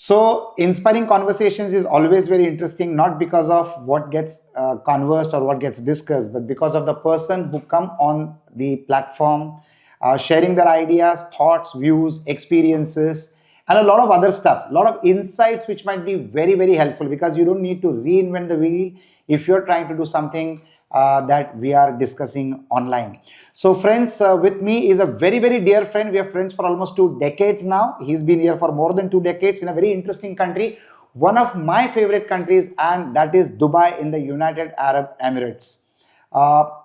So, inspiring conversations is always very interesting, not because of what gets conversed or what gets discussed, but because of the person who come on the platform, sharing their ideas, thoughts, views, experiences, and a lot of other stuff, a lot of insights which might be very, very helpful because you don't need to reinvent the wheel if you're trying to do something that we are discussing online. So friends, with me is a very, very dear friend. We are friends for almost 2 decades now. He's been here for more than 2 decades in a very interesting country, one of my favorite countries, and that is Dubai in the United Arab Emirates.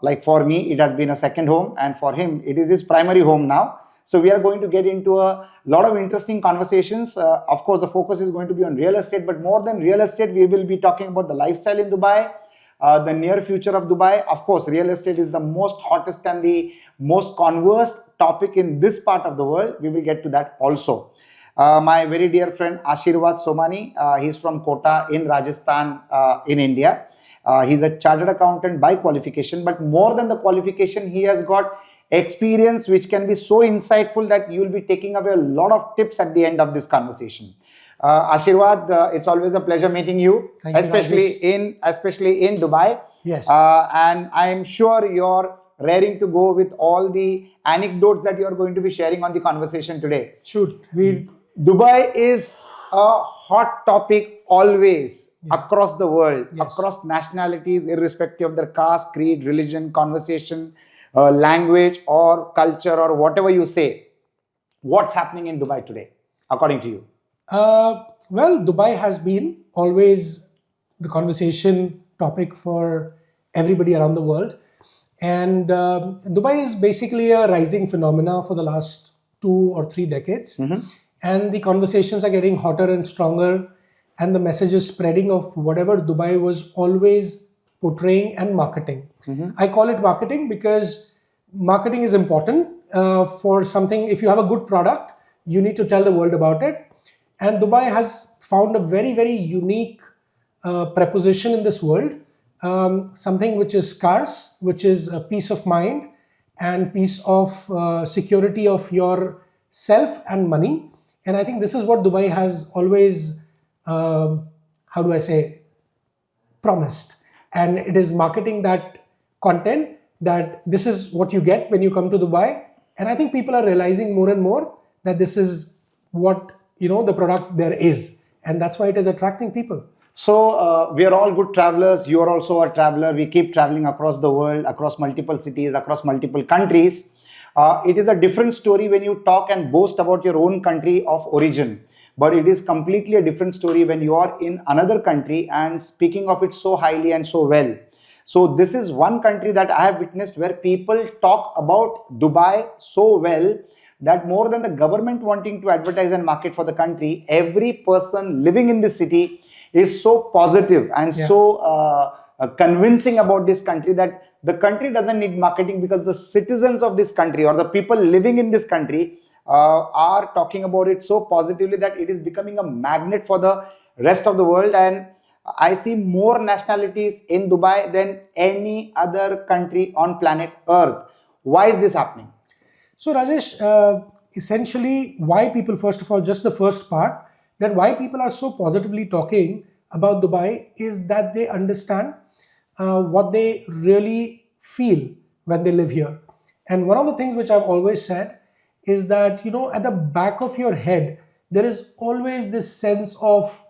Like for me, it has been a second home, and for him, it is his primary home now. So we are going to get into a lot of interesting conversations. Of course, the focus is going to be on real estate, but more than real estate, we will be talking about the lifestyle in Dubai, the near future of Dubai. Of course, real estate is the most hottest and the most conversed topic in this part of the world. We will get to that also. My very dear friend Ashirwad Somani, he's from Kota in Rajasthan in India. He's a chartered accountant by qualification, but more than the qualification, he has got experience which can be so insightful that you will be taking away a lot of tips at the end of this conversation. Ashirwad, it's always a pleasure meeting you, Thank you, especially in Dubai. Yes. And I'm sure you're raring to go with all the anecdotes that you're going to be sharing on the conversation today. Shoot. Dubai is a hot topic always across the world, across nationalities, irrespective of their caste, creed, religion, conversation, language or culture or whatever you say. What's happening in Dubai today, according to you? Well, Dubai has been always the conversation topic for everybody around the world. And Dubai is basically a rising phenomena for the last 2 or 3 decades. And the conversations are getting hotter and stronger. And the message is spreading of whatever Dubai was always portraying and marketing. I call it marketing because marketing is important for something. If you have a good product, you need to tell the world about it. And Dubai has found a very, very unique preposition in this world, something which is scarce, which is a peace of mind and peace of security of your self and money. And I think this is what Dubai has always, how do I say, promised. And it is marketing that content that this is what you get when you come to Dubai. And I think people are realizing more and more that this is what the product there is, and that's why it is attracting people. So we are all good travelers. You are also a traveler. We keep traveling across the world, across multiple cities, across multiple countries. It is a different story when you talk and boast about your own country of origin, but it is completely a different story when you are in another country and speaking of it so highly and so well. So this is one country that I have witnessed where people talk about Dubai so well that more than the government wanting to advertise and market for the country, every person living in this city is so positive and so convincing about this country that the country doesn't need marketing because the citizens of this country or the people living in this country are talking about it so positively that it is becoming a magnet for the rest of the world. And I see more nationalities in Dubai than any other country on planet Earth. Why is this happening? So Rajesh, essentially why people, first of all, just the first part, that why people are so positively talking about Dubai is that they understand what they really feel when they live here. And one of the things which I've always said is that, at the back of your head, there is always this sense of,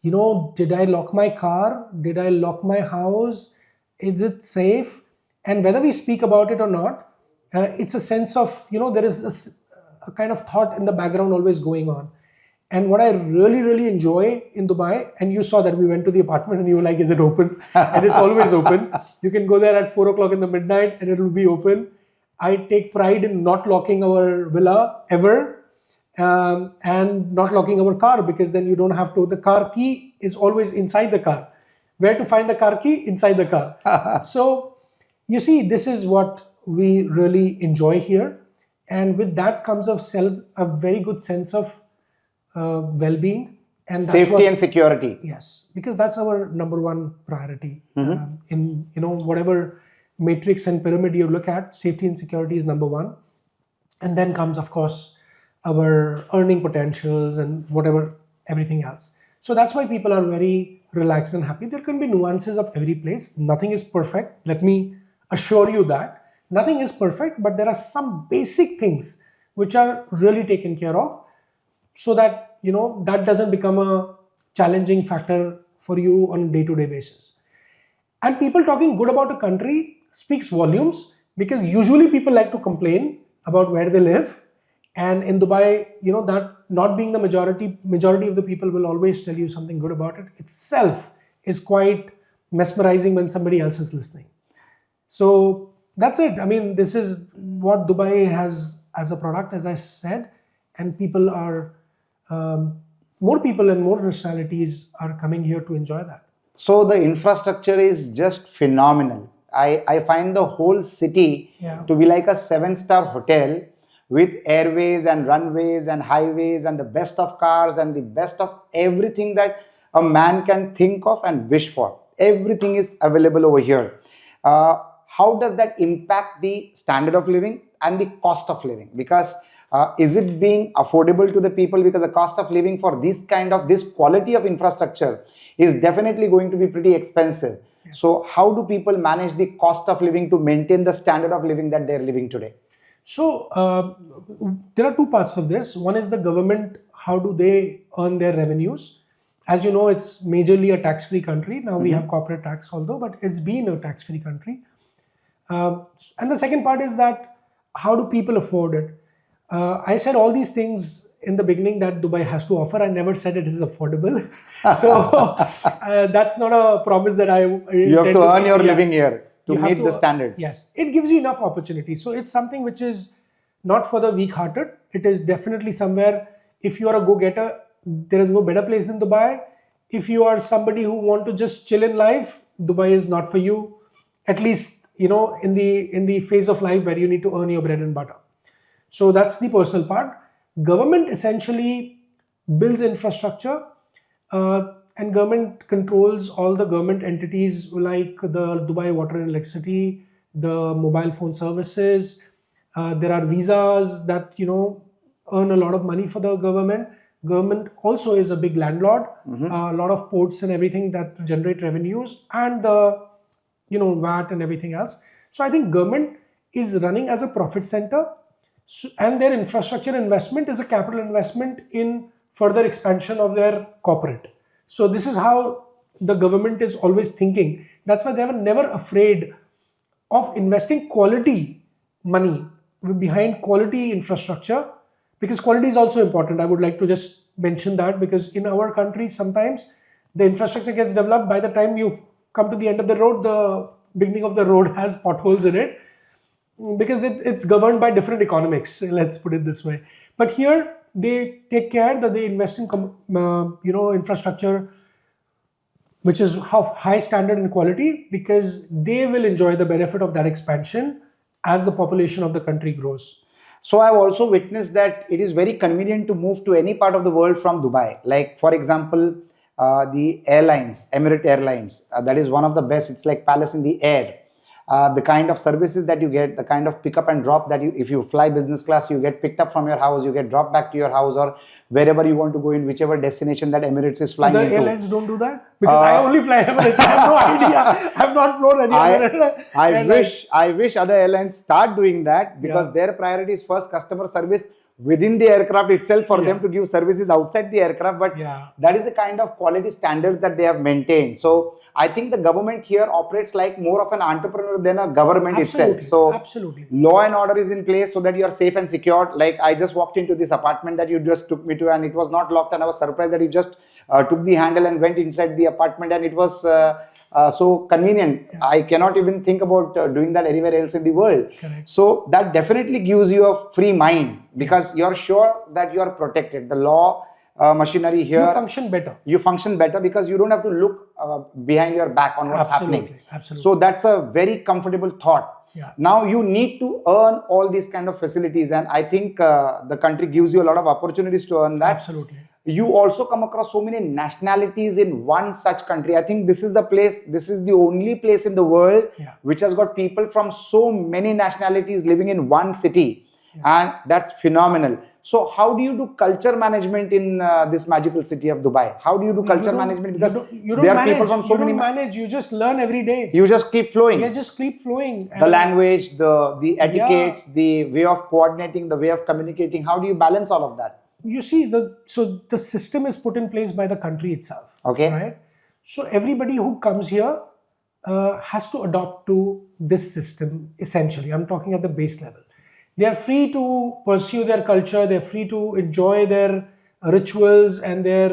did I lock my car? Did I lock my house? Is it safe? And whether we speak about it or not, it's a sense of, there is this a kind of thought in the background always going on. And what I really, really enjoy in Dubai, and you saw that we went to the apartment and you were like, is it open? And it's always open. You can go there at 4 o'clock in the midnight and it will be open. I take pride in not locking our villa ever and not locking our car, because then you don't have to, the car key is always inside the car. Where to find the car key? Inside the car. So you see, this is what we really enjoy here. And with that comes a very good sense of well-being and safety and security. Yes, because that's our number one priority. In whatever matrix and pyramid you look at, safety and security is number one. And then comes, of course, our earning potentials and whatever everything else. So that's why people are very relaxed and happy. There can be nuances of every place. Nothing is perfect. Let me assure you that nothing is perfect, but there are some basic things which are really taken care of, so that that doesn't become a challenging factor for you on a day-to-day basis. And people talking good about a country speaks volumes, because usually people like to complain about where they live. And in Dubai, that not being the majority of the people will always tell you something good about it itself is quite mesmerizing when somebody else is listening. So that's it. I mean, this is what Dubai has as a product, as I said, and people are, more people and more nationalities are coming here to enjoy that. So the infrastructure is just phenomenal. I find the whole city to be like a 7-star hotel with airways and runways and highways and the best of cars and the best of everything that a man can think of and wish for. Everything is available over here. How does that impact the standard of living and the cost of living? Because is it being affordable to the people? Because the cost of living for this quality of infrastructure is definitely going to be pretty expensive. Yes. So how do people manage the cost of living to maintain the standard of living that they're living today? So there are two parts of this. One is the government. How do they earn their revenues? As you know, it's majorly a tax-free country. Now we have corporate tax, although, but it's been a tax-free country. And the second part is that how do people afford it? I said all these things in the beginning that Dubai has to offer. I never said it is affordable. So that's not a promise that you have to earn your living here to meet the standards. Yes, it gives you enough opportunity. So it's something which is not for the weak-hearted. It is definitely somewhere, if you are a go-getter, there is no better place than Dubai. If you are somebody who want to just chill in life, Dubai is not for you. At least, in the phase of life where you need to earn your bread and butter. So that's the personal part. Government essentially builds infrastructure, and government controls all the government entities like the Dubai Water and Electricity, the mobile phone services. There are visas that earn a lot of money for the government. Government also is a big landlord. A lot of ports and everything that generate revenues, and the VAT and everything else. So I think government is running as a profit center, and their infrastructure investment is a capital investment in further expansion of their corporate. So this is how the government is always thinking. That's why they were never afraid of investing quality money behind quality infrastructure, because quality is also important. I would like to just mention that, because in our country, sometimes the infrastructure gets developed. By the time you come to the end of the road, the beginning of the road has potholes in it, because it's governed by different economics, let's put it this way. But here they take care that they invest in infrastructure which is of high standard and quality, because they will enjoy the benefit of that expansion as the population of the country grows. So I've also witnessed that it is very convenient to move to any part of the world from Dubai. Like, for example, the airlines, Emirates Airlines, that is one of the best. It's like palace in the air. The kind of services that you get, the kind of pickup and drop that if you fly business class, you get picked up from your house, you get dropped back to your house, or wherever you want to go in, whichever destination that Emirates is flying into. Other airlines don't do that? Because I only fly Emirates. I have no idea. I have not flown any other airline. I wish other airlines start doing that, because their priority is first customer service within the aircraft itself, for them to give services outside the aircraft. But that is the kind of quality standards that they have maintained. So I think the government here operates like more of an entrepreneur than a government itself. So law and order is in place so that you are safe and secure. Like, I just walked into this apartment that you just took me to, and it was not locked, and I was surprised that you just took the handle and went inside the apartment, and it was so convenient. I cannot even think about doing that anywhere else in the world. So that definitely gives you a free mind, because you're sure that you are protected. The law machinery here, you function better because you don't have to look behind your back on what's happening. So that's a very comfortable thought. Now you need to earn all these kind of facilities, and I think the country gives you a lot of opportunities to earn that. You also come across so many nationalities in one such country. I think this is the only place in the world which has got people from so many nationalities living in one city. And that's phenomenal. So how do you do culture management in this magical city of Dubai? How do you do culture management? Because you don't there are manage, people from so many. You don't manage. You just learn every day. You just keep flowing. Yeah, just keep flowing. The language, the etiquettes, the way of coordinating, the way of communicating. How do you balance all of that? You see, the system is put in place by the country itself. Okay. Right. So everybody who comes here has to adopt to this system. Essentially, I'm talking at the base level. They are free to pursue their culture. They're free to enjoy their rituals and their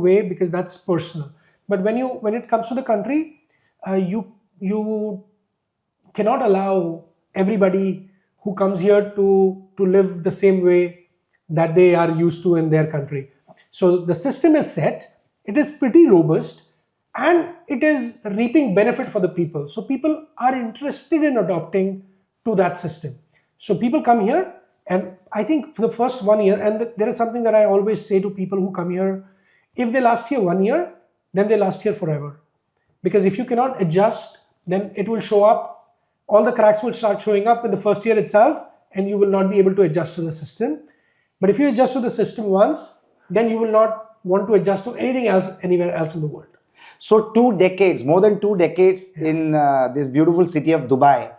way, because that's personal. But when it comes to the country, you cannot allow everybody who comes here to live the same way that they are used to in their country. So the system is set. It is pretty robust, and it is reaping benefit for the people. So people are interested in adopting to that system. So people come here, and I think for the first 1 year, and there is something that I always say to people who come here: if they last here 1 year, then they last here forever. Because if you cannot adjust, then it will show up. All the cracks will start showing up in the first year itself, and you will not be able to adjust to the system. But if you adjust to the system once, then you will not want to adjust to anything else anywhere else in the world. So 2 decades, more than 2 decades in this beautiful city of Dubai.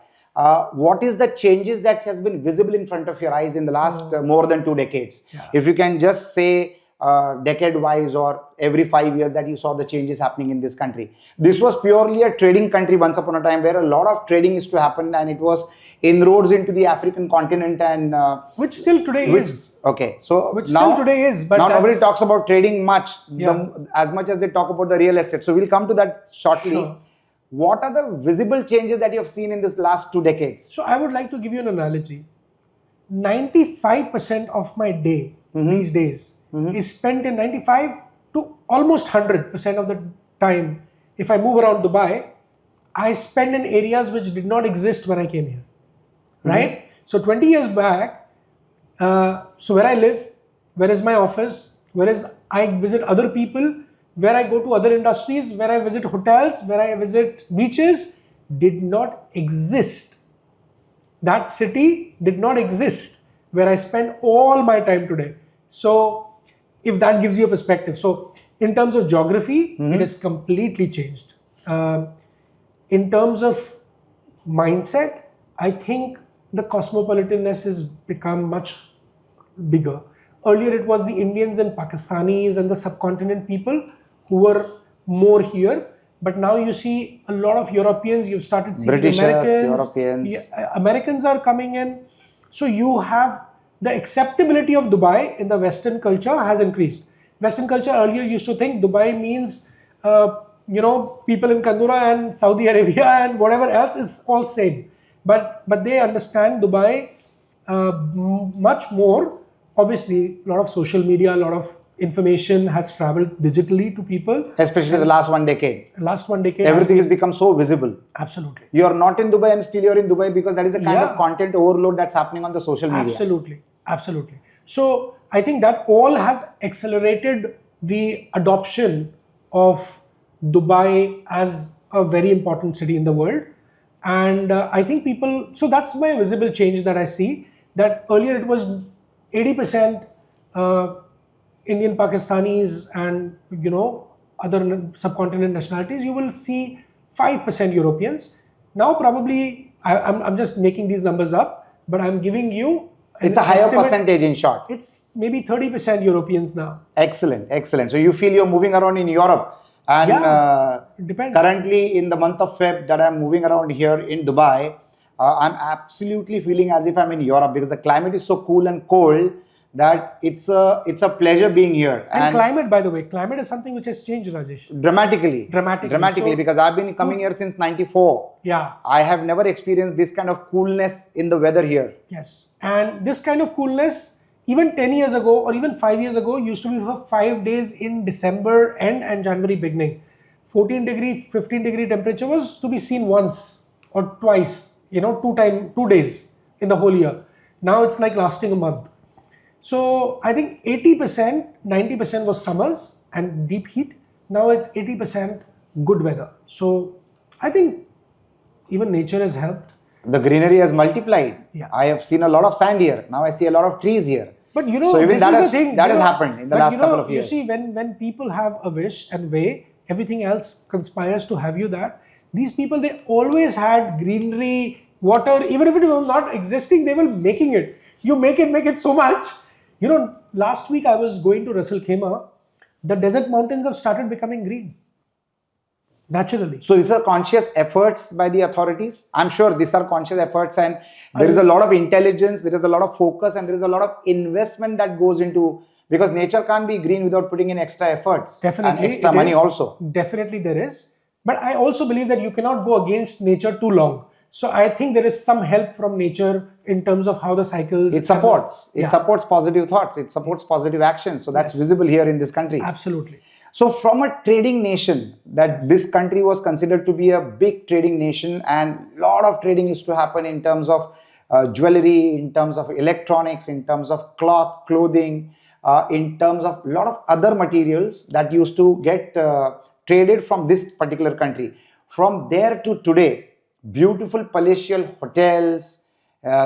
What is the changes that has been visible in front of your eyes in the last more than 2 decades? Yeah. If you can just say decade wise or every 5 years that you saw the changes happening in this country. This was purely a trading country once upon a time, where a lot of trading used to happen, and it was inroads into the African continent, and which still today is. Okay, so Which now, still today is, but now nobody talks about trading much, Yeah. as much as they talk about the real estate. So we'll come to that shortly. Sure. What are the visible changes that you have seen in this last 2 decades? So I would like to give you an analogy. 95% of my day these days is spent in 95 to almost 100% of the time. If I move around Dubai, I spend in areas which did not exist when I came here. Right? So 20 years back, so where I live, where is my office, where is I visit other people, where I go to other industries, where I visit hotels, where I visit beaches, did not exist. That city did not exist where I spend all my time today. So if that gives you a perspective. So in terms of geography, it has completely changed. In terms of mindset, I think the cosmopolitanness has become much bigger. Earlier it was the Indians and Pakistanis and the subcontinent people who were more here, but now you see a lot of Europeans. You've started seeing Britishers, Americans. Europeans. Yeah, Americans are coming in. So you have the acceptability of Dubai in the Western culture has increased. Western culture earlier used to think Dubai means people in Kandura and Saudi Arabia and whatever else is all same. But they understand Dubai much more. Obviously, a lot of social media, a lot of information has traveled digitally to people. Especially the last 1 decade. Last 1 decade. Everything has become so visible. Absolutely. You are not in Dubai and still you're in Dubai, because that is the kind of content overload that's happening on the social media. Absolutely. Absolutely. So I think that all has accelerated the adoption of Dubai as a very important city in the world. And I think people, so that's my visible change that I see, that earlier it was 80% Indian, Pakistanis and other subcontinent nationalities. You will see 5% Europeans. Now probably, I'm just making these numbers up, but I'm giving you it's a higher percentage in short. It's maybe 30% Europeans now. Excellent, excellent. So you feel you're moving around in Europe. And it depends. Currently in the month of Feb that I'm moving around here in Dubai, I'm absolutely feeling as if I'm in Europe, because the climate is so cool and cold that it's a pleasure being here. And climate, by the way, climate is something which has changed, Rajesh. Dramatically, So, because I've been coming here since 94. Yeah. I have never experienced this kind of coolness in the weather here. Yes. And this kind of coolness, even 10 years ago or even 5 years ago, used to be for 5 days in December end and January beginning. 14 degree, 15 degree temperature was to be seen once or twice, 2 days in the whole year. Now it's like lasting a month. So I think 80%, 90% was summers and deep heat. Now it's 80% good weather. So I think even nature has helped. The greenery has multiplied. Yeah. I have seen a lot of sand here. Now I see a lot of trees here. But you know, So even this that is has the thing. that you has know, happened in the but last you know, couple of you years. see, when people have a wish and way, everything else conspires to have you that. These people, they always had greenery, water, even if it was not existing, they were making it. You make it so much. You know, last week I was going to Russell Khema. The desert mountains have started becoming green naturally. So these are conscious efforts by the authorities. I'm sure these are conscious efforts, and there is a I'll- lot of intelligence, there is a lot of focus, and there is a lot of investment that goes into, because nature can't be green without putting in extra efforts and Definitely, extra it money is. also. Definitely, there is. But I also believe that you cannot go against nature too long. So I think there is some help from nature in terms of how the cycles. It supports. It Yeah. supports positive thoughts. It supports positive actions. So that's Yes. visible here in this country. Absolutely. So from a trading nation, that this country was considered to be a big trading nation, and lot of trading used to happen in terms of jewelry, in terms of electronics, in terms of clothing, in terms of lot of other materials that used to get traded from this particular country. From there to today, beautiful palatial hotels,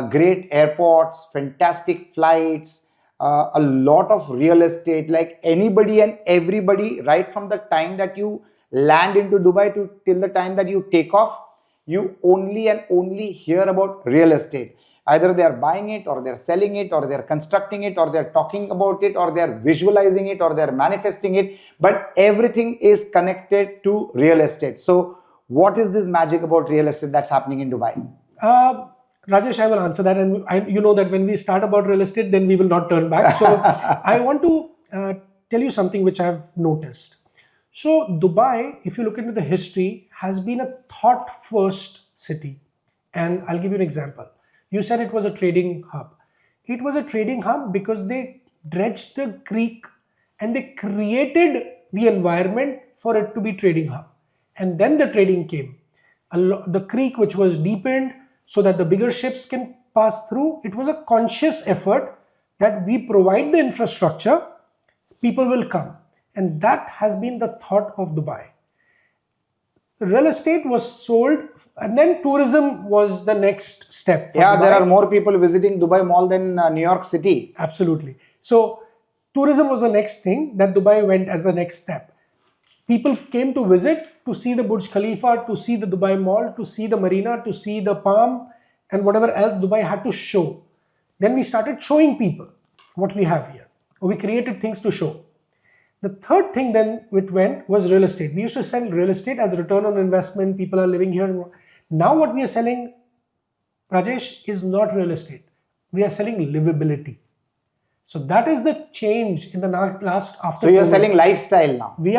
great airports, fantastic flights, a lot of real estate, like anybody and everybody, right from the time that you land into Dubai to till the time that you take off, you only and only hear about real estate. Either they are buying it, or they're selling it, or they're constructing it, or they're talking about it, or they're visualizing it, or they're manifesting it. But everything is connected to real estate. So what is this magic about real estate that's happening in Dubai? Uh, Rajesh, I will answer that, and you know that when we start about real estate, then we will not turn back. So I want to tell you something which I have noticed. So Dubai, if you look into the history, has been a thought-first city, and I'll give you an example. You said it was a trading hub. It was a trading hub because they dredged the creek and they created the environment for it to be trading hub, and then the trading came. The creek which was deepened so that the bigger ships can pass through. It was a conscious effort that we provide the infrastructure, people will come, and that has been the thought of Dubai. Real estate was sold, and then tourism was the next step for Yeah, Dubai. there are more people visiting Dubai Mall than New York City. Absolutely. So tourism was the next thing that Dubai went as the next step. People came to visit, to see the Burj Khalifa, to see the Dubai Mall, to see the marina, to see the Palm, and whatever else Dubai had to show. Then we started showing people what we have here. We created things to show. The third thing then which went was real estate. We used to sell real estate as return on investment. People are living here. Now what we are selling, Rajesh, is not real estate. We are selling livability. So that is the change in the last after. So you're COVID. selling lifestyle now. We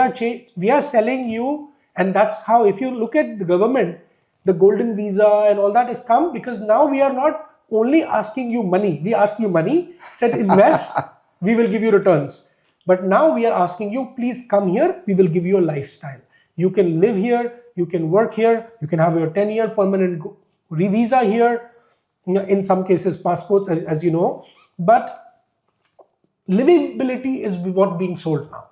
are selling you, and that's how, if you look at the government, the golden visa and all that has come because now we are not only asking you money. We ask you money, said invest, we will give you returns. But now we are asking you, please come here, we will give you a lifestyle. You can live here, you can work here, you can have your 10-year permanent visa here, in some cases passports, as you know. But livability is what being sold now.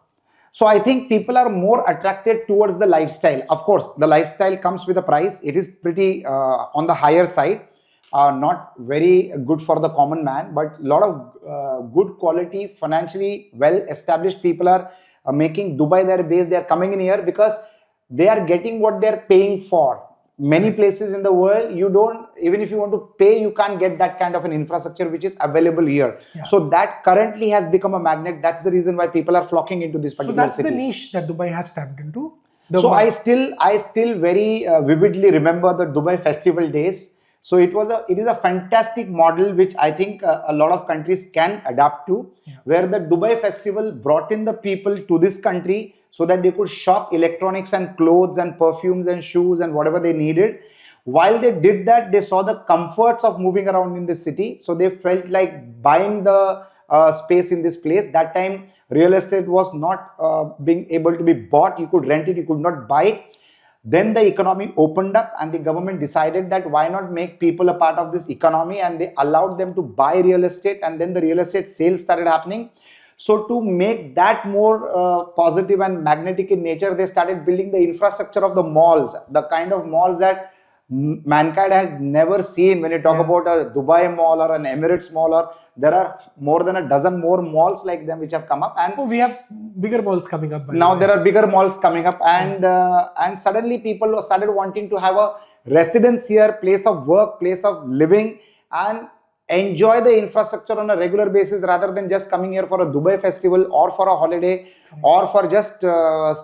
So I think people are more attracted towards the lifestyle. Of course, the lifestyle comes with a price. It is pretty on the higher side, not very good for the common man, but a lot of good quality, financially well-established people are making Dubai their base. They are coming in here because they are getting what they are paying for. Many places in the world, you don't, even if you want to pay, you can't get that kind of an infrastructure which is available here. Yeah. So that currently has become a magnet. That's the reason why people are flocking into this particular So that's city. the niche that Dubai has tapped into. So I still very vividly remember the Dubai festival days. So it is a fantastic model which I think a lot of countries can adapt to, where the Dubai festival brought in the people to this country so that they could shop electronics and clothes and perfumes and shoes and whatever they needed. While they did that, they saw the comforts of moving around in the city. So they felt like buying the space in this place. That time, real estate was not being able to be bought. You could rent it, you could not buy it. Then the economy opened up and the government decided that why not make people a part of this economy, and they allowed them to buy real estate, and then the real estate sales started happening. So to make that more positive and magnetic in nature, they started building the infrastructure of the malls, the kind of malls that mankind had never seen. When you talk about a Dubai mall or an Emirates mall, or there are more than a dozen more malls like them which have come up, and we have bigger malls coming up. Now there are bigger malls coming up, and suddenly people started wanting to have a residence here, place of work, place of living, and enjoy the infrastructure on a regular basis rather than just coming here for a Dubai festival or for a holiday or for just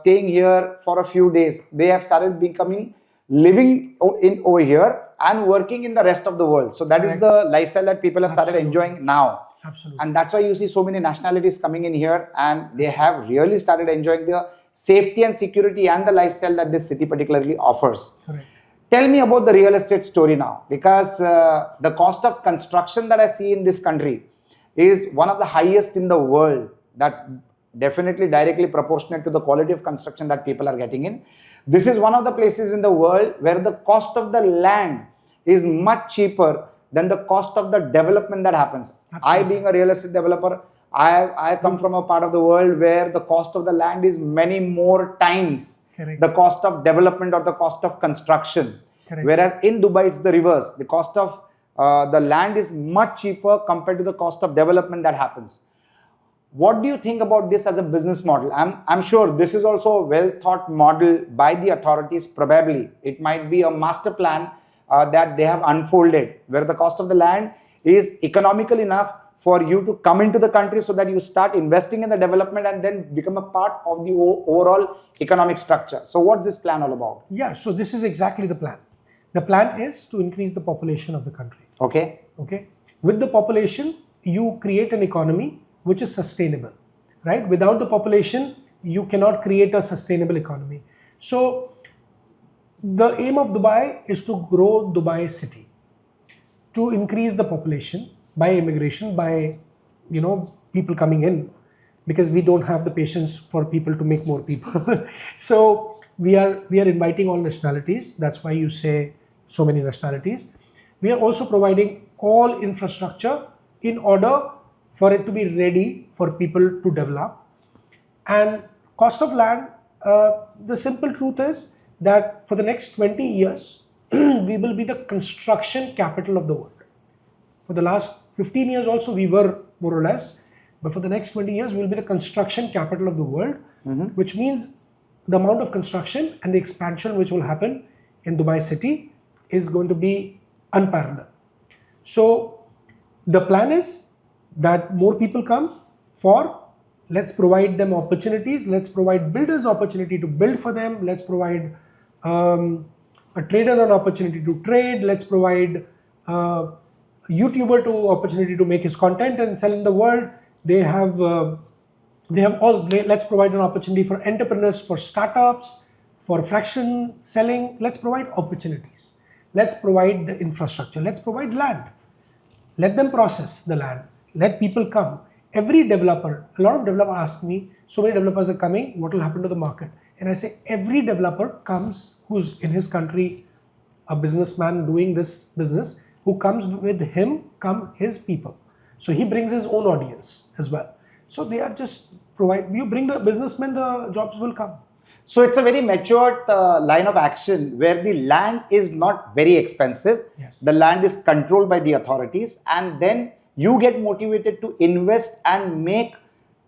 staying here for a few days. They have started becoming living in over here and working in the rest of the world. So that is the lifestyle that people have started enjoying now. Absolutely. And that's why you see so many nationalities coming in here, and they have really started enjoying the safety and security and the lifestyle that this city particularly offers. Correct. Tell me about the real estate story now, because the cost of construction that I see in this country is one of the highest in the world. That's definitely directly proportionate to the quality of construction that people are getting in. This is one of the places in the world where the cost of the land is much cheaper than the cost of the development that happens. Absolutely. I, being a real estate developer, I come from a part of the world where the cost of the land is many more times the cost of development or the cost of construction. Whereas in Dubai, it's the reverse. The cost of the land is much cheaper compared to the cost of development that happens. What do you think about this as a business model? I'm sure this is also a well thought model by the authorities. Probably it might be a master plan that they have unfolded, where the cost of the land is economical enough for you to come into the country so that you start investing in the development and then become a part of the overall economic structure. So what's this plan all about? Yeah, so this is exactly the plan. The plan is to increase the population of the country. Okay. With the population, you create an economy which is sustainable, right? Without the population, you cannot create a sustainable economy. So the aim of Dubai is to grow Dubai city, to increase the population by immigration, by people coming in, because we don't have the patience for people to make more people. So we are inviting all nationalities. That's why you say so many nationalities. We are also providing all infrastructure in order for it to be ready for people to develop. And cost of land, the simple truth is that for the next 20 years, we will be the construction capital of the world. For the last 15 years also, we were more or less, but for the next 20 years, we will be the construction capital of the world, which means the amount of construction and the expansion which will happen in Dubai city is going to be unparalleled. So the plan is that more people come let's provide them opportunities, let's provide builders opportunity to build for them, let's provide a trader an opportunity to trade, let's provide a YouTuber to opportunity to make his content and sell in the world. Let's provide an opportunity for entrepreneurs, for startups, for fraction selling. Let's provide opportunities. Let's provide the infrastructure. Let's provide land. Let them process the land. Let people come. Every developer, a lot of developers ask me, so many developers are coming, what will happen to the market? And I say, every developer comes who's in his country, a businessman doing this business, who comes with him, come his people. So he brings his own audience as well. So they are just you bring the businessmen, the jobs will come. So it's a very matured line of action where the land is not very expensive. Yes. The land is controlled by the authorities, and then you get motivated to invest and make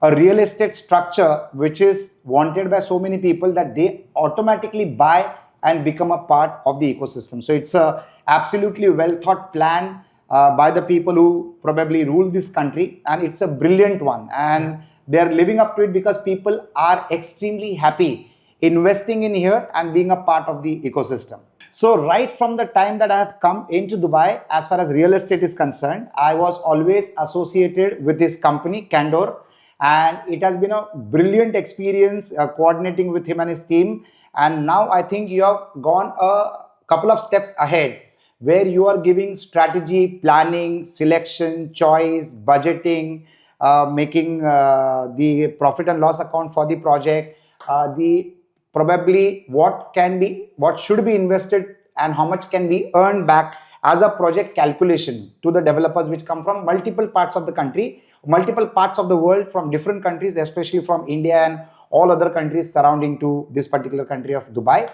a real estate structure which is wanted by so many people that they automatically buy and become a part of the ecosystem. So it's a absolutely well thought plan by the people who probably rule this country, and it's a brilliant one, and they are living up to it because people are extremely happy investing in here and being a part of the ecosystem. So right from the time that I have come into Dubai, as far as real estate is concerned, I was always associated with this company, Candor, and it has been a brilliant experience coordinating with him and his team. And now I think you have gone a couple of steps ahead, where you are giving strategy, planning, selection, choice, budgeting, making the profit and loss account for the project, probably what should be invested and how much can be earned back as a project calculation to the developers which come from multiple parts of the country, multiple parts of the world, from different countries, especially from India and all other countries surrounding to this particular country of Dubai.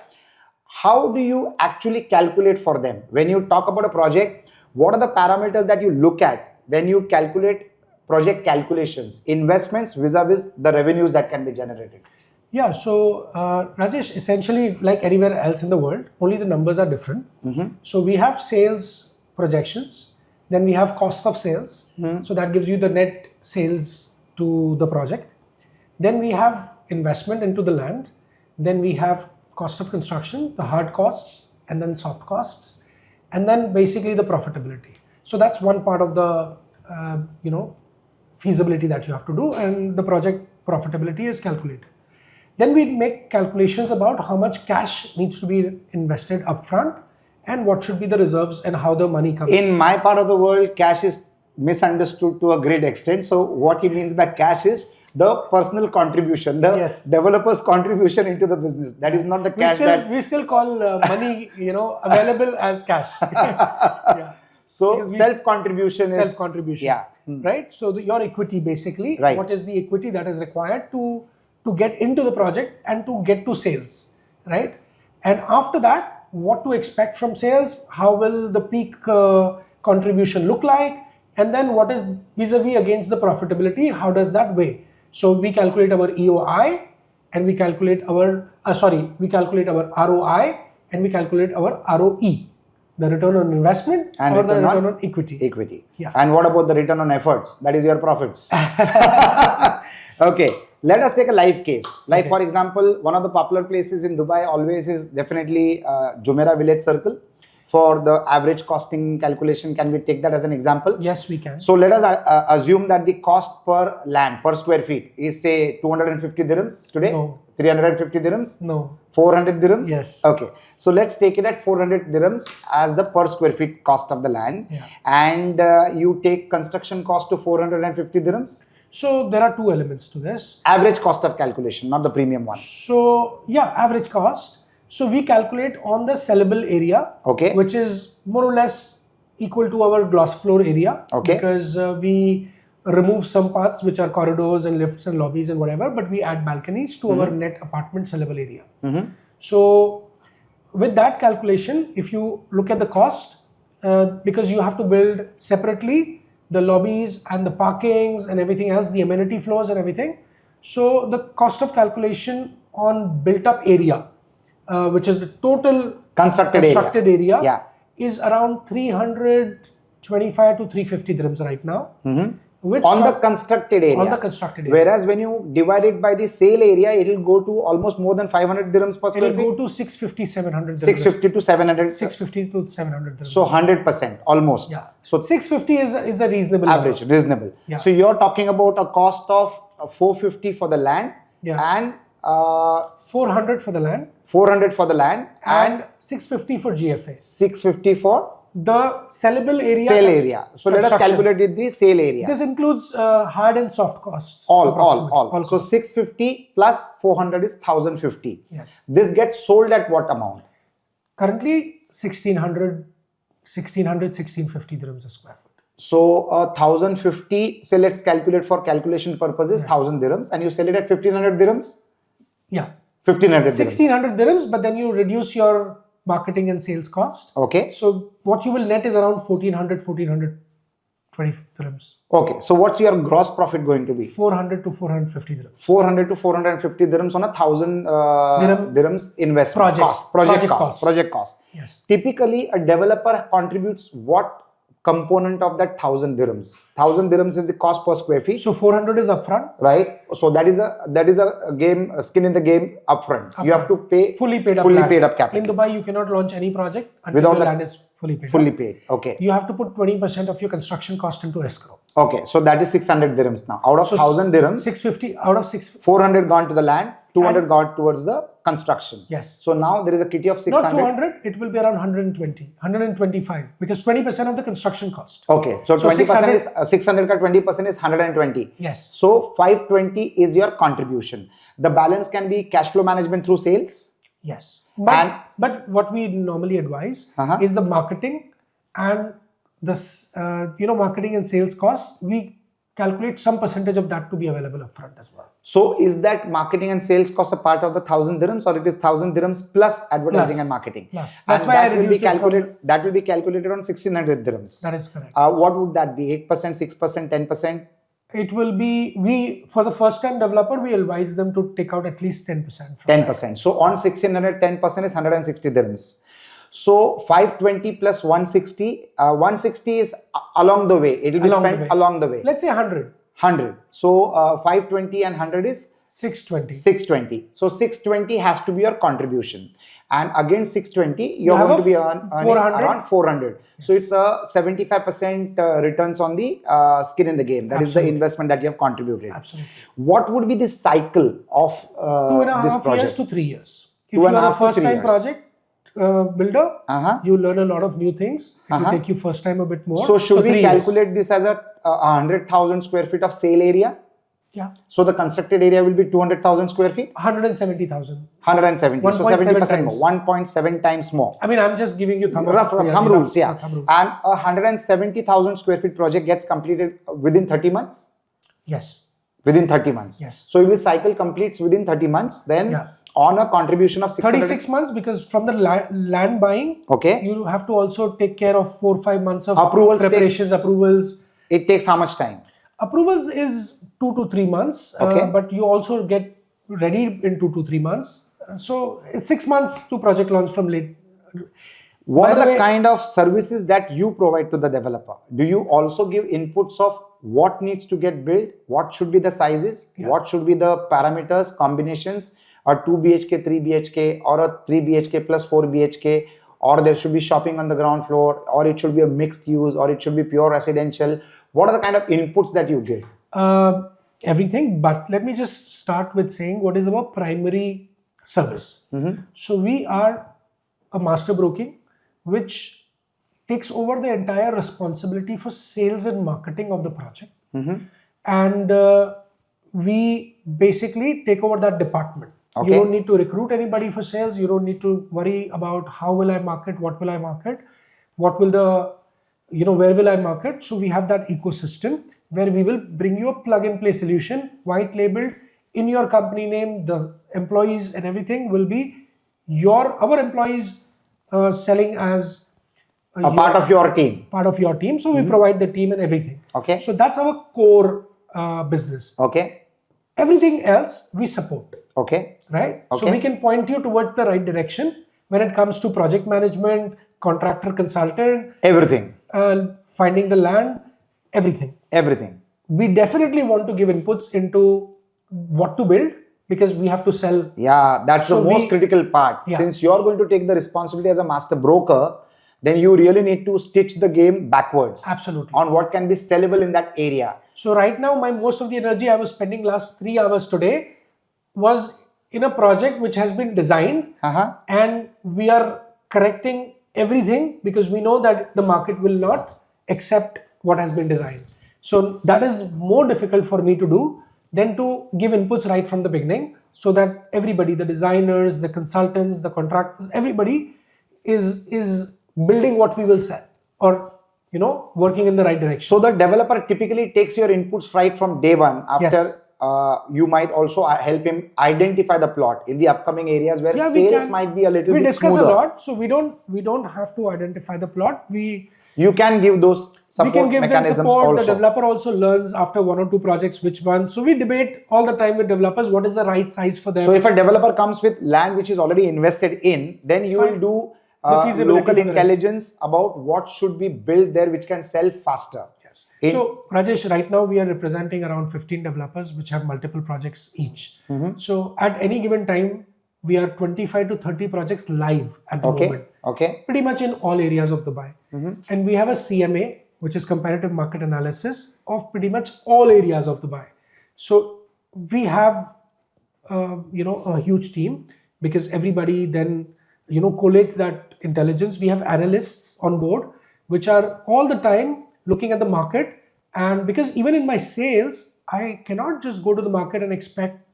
how do you actually calculate for them? When you talk about a project, what are the parameters that you look at when you calculate project calculations, investments vis-a-vis the revenues that can be generated? Yeah, so Rajesh, essentially, like anywhere else in the world, only the numbers are different. So we have sales projections, then we have cost of sales. So that gives you the net sales to the project. Then we have investment into the land. Then we have cost of construction, the hard costs, and then soft costs, and then basically the profitability. So that's one part of the feasibility that you have to do, and the project profitability is calculated. Then we make calculations about how much cash needs to be invested upfront and what should be the reserves and how the money comes. In my part of the world, cash is misunderstood to a great extent. So what he means by cash is the personal contribution, the developer's contribution into the business. That is not the cash we still call money, available as cash. Yeah. So self-contribution is right. So your equity basically, what is the equity that is required to get into the project and to get to sales, right? And after that, what to expect from sales, how will the peak contribution look like, and then what is vis-a-vis against the profitability, how does that weigh? So we calculate our EOI and we calculate our ROI and we calculate our ROE, the return on investment and or the return on equity. Yeah. And what about the return on efforts? That is your profits. Okay. Let us take a live case. Like for example, one of the popular places in Dubai always is definitely Jumeirah Village Circle. For the average costing calculation, can we take that as an example? Yes, we can. So let us assume that the cost per land, per square feet is say 250 dirhams today? No. 350 dirhams? No. 400 dirhams? Yes. Okay. So let's take it at 400 dirhams as the per square feet cost of the land. Yeah. And you take construction cost to 450 dirhams? So there are two elements to this. Average cost of calculation, not the premium one. So yeah, average cost. So we calculate on the sellable area, which is more or less equal to our gross floor area, because we remove some parts which are corridors and lifts and lobbies and whatever, but we add balconies to our net apartment sellable area. So with that calculation, if you look at the cost, because you have to build separately the lobbies and the parkings and everything else, the amenity floors and everything. So the cost of calculation on built up area, which is the total constructed area is around 325 to 350 dirhams right now. Which on the constructed area. Whereas when you divide it by the sale area, it will go to almost more than 500 dirhams per square feet. It will go to 650, 700 dirhams. 650 to 700. 650 to 700 dirhams. So 100% almost. Yeah. So 650 is a reasonable average, reasonable. Yeah. So you're talking about a cost of 450 for the land and 400 for the land. 400 for the land and 650 for GFA. 650 for the sellable area. Sale area. So let us calculate it the sale area. This includes hard and soft costs. All. So 650 plus 400 is 1050. Yes. This gets sold at what amount? Currently 1600, 1650 dirhams a square foot. So 1050, say let's calculate for calculation purposes, 1000 dirhams, and you sell it at 1500 dirhams? Yeah. 1500 dirhams. 1600 dirhams, but then you reduce your marketing and sales cost. Okay. So what you will net is around 1420 dirhams. Okay. So what's your gross profit going to be? 400 to 450 dirhams. 400 to 450 dirhams on a 1000 dirhams investment project cost. Yes. Typically, a developer contributes what component of that 1000 dirhams? 1000 dirhams is the cost per square feet. So 400 is upfront, right? So that is a game, skin in the game upfront. You have to pay fully paid up capital. In Dubai, you cannot launch any project until the land is fully paid. Okay. You have to put 20% of your construction cost into escrow. Okay. So that is 600 dirhams now. Out of 1000 dirhams, 650 out of 650. 400 gone to the land, 200 gone towards the construction. Yes. So now there is a kitty of 600. Not 200, it will be around 120, 125 because 20% of the construction cost. Okay. So 20% is 600 ka 20% is 120. Yes. So 520 is your contribution. The balance can be cash flow management through sales. Yes. But what we normally advise is the marketing and the marketing and sales costs. We calculate some percentage of that to be available upfront as well. So is that marketing and sales cost a part of the 1,000 dirhams, or it is 1,000 dirhams plus advertising and marketing? Plus. And That's why I that will be reduced it calculated. That will be calculated on 1,600 dirhams. That is correct. What would that be? 8%, 6%, 10%? It will be, for the first time developer, we advise them to take out at least 10%. 10%. So on 1,600, 10% is 160 dirhams. So 520 plus 160, 160 is along the way. It will be spent along the way. Let's say 100. 100. So 520 and 100 is 620. 620. So 620 has to be your contribution. And against 620, you're going to be earning around 400. So it's a 75% returns on the skin in the game. That is the investment that you have contributed. Absolutely. What would be the cycle of this project? 2.5 years to 3 years. If you are a first time project builder, you learn a lot of new things. It will take you first time a bit more. So should we calculate this as a 100,000 square feet of sale area? Yeah. So the constructed area will be 200,000 square feet? 170,000. 170. So 70% more. 1.7 times more. I mean, I'm just giving you thumb rules, yeah. And a 170,000 square feet project gets completed within 30 months? Yes. Within 30 months? Yes. So if the cycle completes within 30 months, then on a contribution of 36 months, because from the land buying, you have to also take care of 4 or 5 months of preparations, approvals. It takes how much time? Approvals is 2 to 3 months, but you also get ready in 2 to 3 months. So it's 6 months to project launch from late. What are the kind of services that you provide to the developer? Do you also give inputs of what needs to get built? What should be the sizes? What should be the parameters, combinations? A 2 BHK, 3 BHK, or a 3 BHK plus 4 BHK, or there should be shopping on the ground floor, or it should be a mixed use, or it should be pure residential. What are the kind of inputs that you give? Everything, but let me just start with saying what is our primary service. So we are a master broking, which takes over the entire responsibility for sales and marketing of the project. And we basically take over that department. You don't need to recruit anybody for sales. You don't need to worry about how will I market, what will I market, what will the, where will I market. So we have that ecosystem where we will bring you a plug and play solution, white labeled in your company name. The employees and everything will be our employees selling as a part of your team. Part of your team. So we provide the team and everything. So that's our core business. Everything else we support. Right? So we can point you towards the right direction when it comes to project management, contractor, consultant. Everything. Finding the land, everything. Everything. We definitely want to give inputs into what to build because we have to sell. Yeah, that's the most critical part. Since you're going to take the responsibility as a master broker, then you really need to stitch the game backwards. Absolutely. On what can be sellable in that area. So right now, most of the energy I was spending last 3 hours today was in a project which has been designed and we are correcting everything because we know that the market will not accept what has been designed. So that is more difficult for me to do than to give inputs right from the beginning so that everybody, the designers, the consultants, the contractors, everybody is building what we will sell or working in the right direction. So the developer typically takes your inputs right from day one. After you might also help him identify the plot in the upcoming areas where sales might be a little bit smoother. We discuss a lot, so we don't have to identify the plot. You can give those support mechanisms also. The developer also learns after 1 or 2 projects which one. So we debate all the time with developers what is the right size for them. So if a developer comes with land which is already invested in, then you will do local intelligence about what should be built there which can sell faster. So Rajesh, right now we are representing around 15 developers which have multiple projects each. So at any given time, we are 25 to 30 projects live at the moment. Pretty much in all areas of Dubai. And we have a CMA, which is comparative market analysis of pretty much all areas of Dubai. So we have, a huge team because everybody then, collates that intelligence. We have analysts on board, which are all the time looking at the market. And because even in my sales, I cannot just go to the market and expect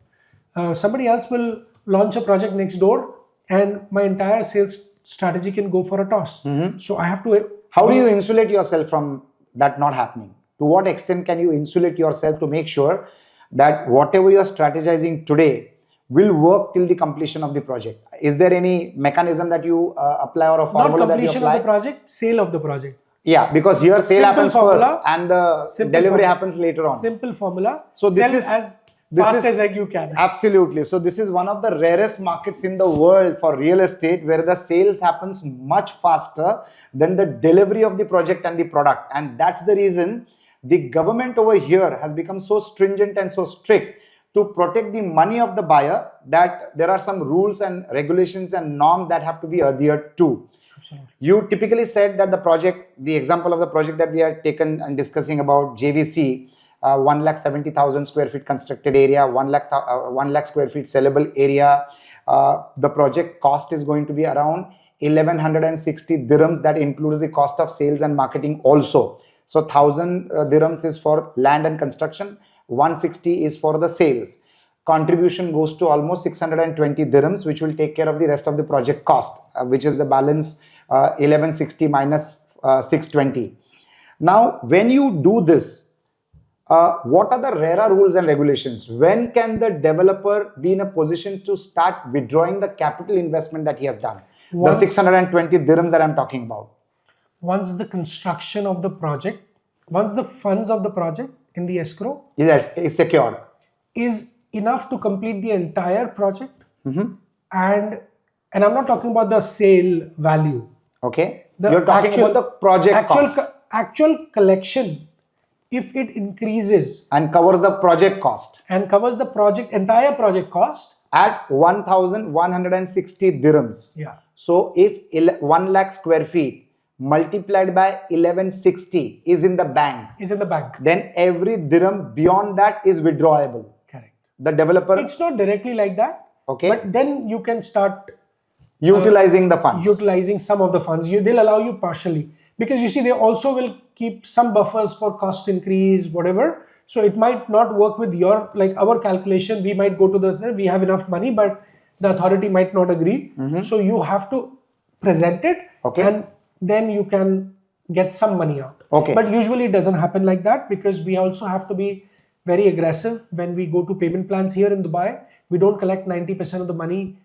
somebody else will launch a project next door and my entire sales strategy can go for a toss. So I have to... How do you insulate yourself from that not happening? To what extent can you insulate yourself to make sure that whatever you are strategizing today will work till the completion of the project? Is there any mechanism that you apply or a Not formula that you completion of apply? the project, sale of the project. Yeah, because your sale Simple happens formula. first and the Simple delivery formula. happens later on. Simple formula. So Sell as fast as egg you can. Absolutely. So this is one of the rarest markets in the world for real estate, where the sales happens much faster than the delivery of the project and the product. And that's the reason the government over here has become so stringent and so strict to protect the money of the buyer, that there are some rules and regulations and norms that have to be adhered to. Absolutely. You typically said that the example of the project that we had taken and discussing about JVC, 1,70,000 square feet constructed area, 1 lakh square feet sellable area. The project cost is going to be around 1,160 dirhams. That includes the cost of sales and marketing also. So 1,000 dirhams is for land and construction, 160 is for the sales. Contribution goes to almost 620 dirhams, which will take care of the rest of the project cost, which is the balance 1160 minus 620. Now, when you do this, what are the RERA rules and regulations? When can the developer be in a position to start withdrawing the capital investment that he has done? The 620 dirhams that I'm talking about. Once the construction of the project, once the funds of the project in the escrow is secured, is enough to complete the entire project. And I'm not talking about the sale value. Okay. You're talking about the project cost. Actual collection, if it increases and covers the project cost entire project cost at 1,160 dirhams. Yeah. So if 1 lakh square feet multiplied by 1160 is in the bank, then every dirham beyond that is withdrawable. Correct. The developer, it's not directly like that. Okay. But then you can start utilizing the funds. Utilizing some of the funds. They'll allow you partially. Because you see, they also will keep some buffers for cost increase, whatever. So it might not work with our calculation. We might go to we have enough money, but the authority might not agree. So you have to present it, and then you can get some money out. Okay. But usually it doesn't happen like that, because we also have to be very aggressive when we go to payment plans here in Dubai. We don't collect 90% of the money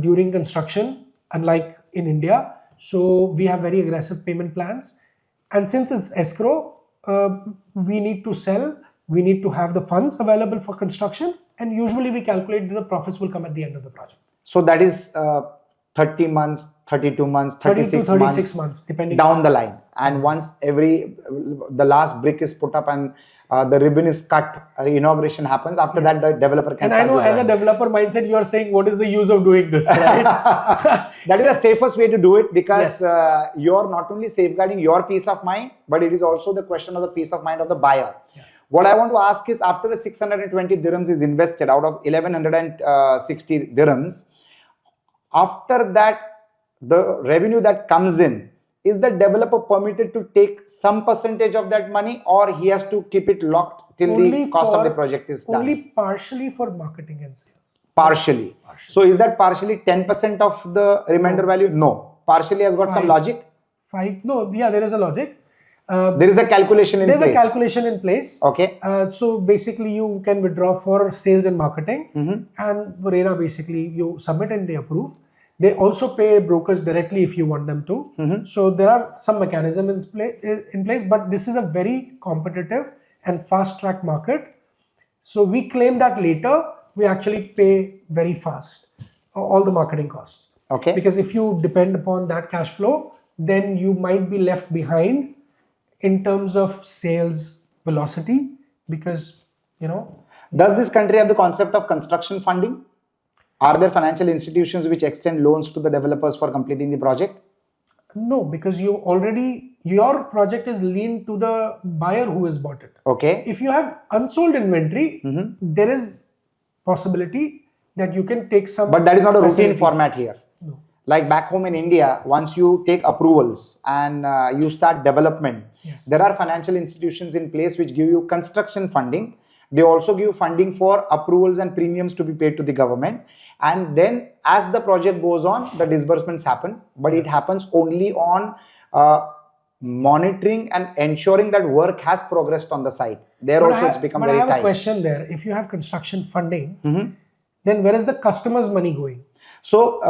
during construction, unlike in India. So we have very aggressive payment plans. And since it's escrow, we need to sell, we need to have the funds available for construction. And usually we calculate that the profits will come at the end of the project. So that is 30 months, 32 months, 36 to 36 months, depending down the line. And once the last brick is put up and the ribbon is cut, inauguration happens. After that, the developer can. And I know, as a developer mindset, you are saying, what is the use of doing this, right? That is the safest way to do it, because you're not only safeguarding your peace of mind, but it is also the question of the peace of mind of the buyer. Yeah. What I want to ask is, after the 620 dirhams is invested out of 1160 dirhams, after that, the revenue that comes in, is the developer permitted to take some percentage of that money, or he has to keep it locked till the cost of the project is done? Only partially for marketing and sales. Partially. So is that partially 10% of the remainder value? No. Partially has got some logic? There is a logic. There is a calculation in place. There's a calculation in place. Okay. So basically you can withdraw for sales and marketing, and RERA basically you submit and they approve. They also pay brokers directly if you want them to. So there are some mechanisms in place, but this is a very competitive and fast track market. So we claim that later we actually pay very fast all the marketing costs. Okay. Because if you depend upon that cash flow, then you might be left behind in terms of sales velocity, because Does this country have the concept of construction funding? Are there financial institutions which extend loans to the developers for completing the project? No, because your project is linked to the buyer who has bought it. Okay. If you have unsold inventory, there is possibility that you can take some. But that is not a routine format here. No. Like back home in India, once you take approvals and you start development, there are financial institutions in place which give you construction funding. They also give funding for approvals and premiums to be paid to the government. And then as the project goes on, the disbursements happen, but it happens only on monitoring and ensuring that work has progressed on the site. There But also it's become I very have a tight. question there. If you have construction funding, Mhm. then where is the customer's money going? So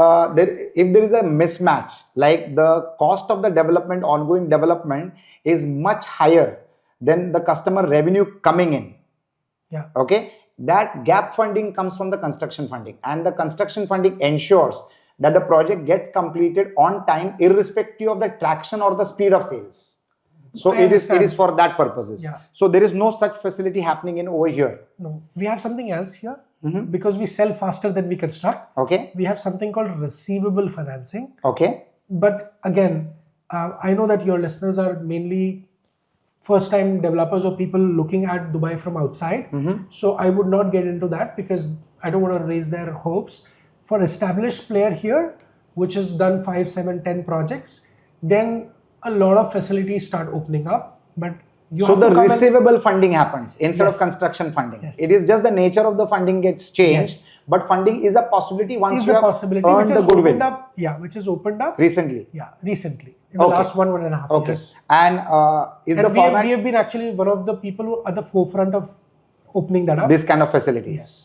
if there is a mismatch, like the cost of the development, ongoing development is much higher than the customer revenue coming in. Yeah. Okay, that gap funding comes from the construction funding, and the construction funding ensures that the project gets completed on time, irrespective of the traction or the speed of sales. So I it is understand. for that purposes. Yeah. So there is no such facility happening in over here. No, we have something else here. Because we sell faster than we construct. Okay. We have something called receivable financing. Okay. But again, I know that your listeners are mainly first-time developers or people looking at Dubai from outside. So I would not get into that because I don't want to raise their hopes. For established player here, which has done 5, 7, 10 projects, then a lot of facilities start opening up. But you so have the to come receivable funding happens instead Yes. of construction funding. Yes. It is just the nature of the funding gets changed, Yes. but funding is a possibility once is you a have possibility earned which the has goodwill opened up. Yeah, which has opened up. recently. Yeah, recently in the Okay. last 1.5 Okay. years. And is And the format we have been actually one of the people who are at the forefront of opening that up. this kind of facilities? Yes.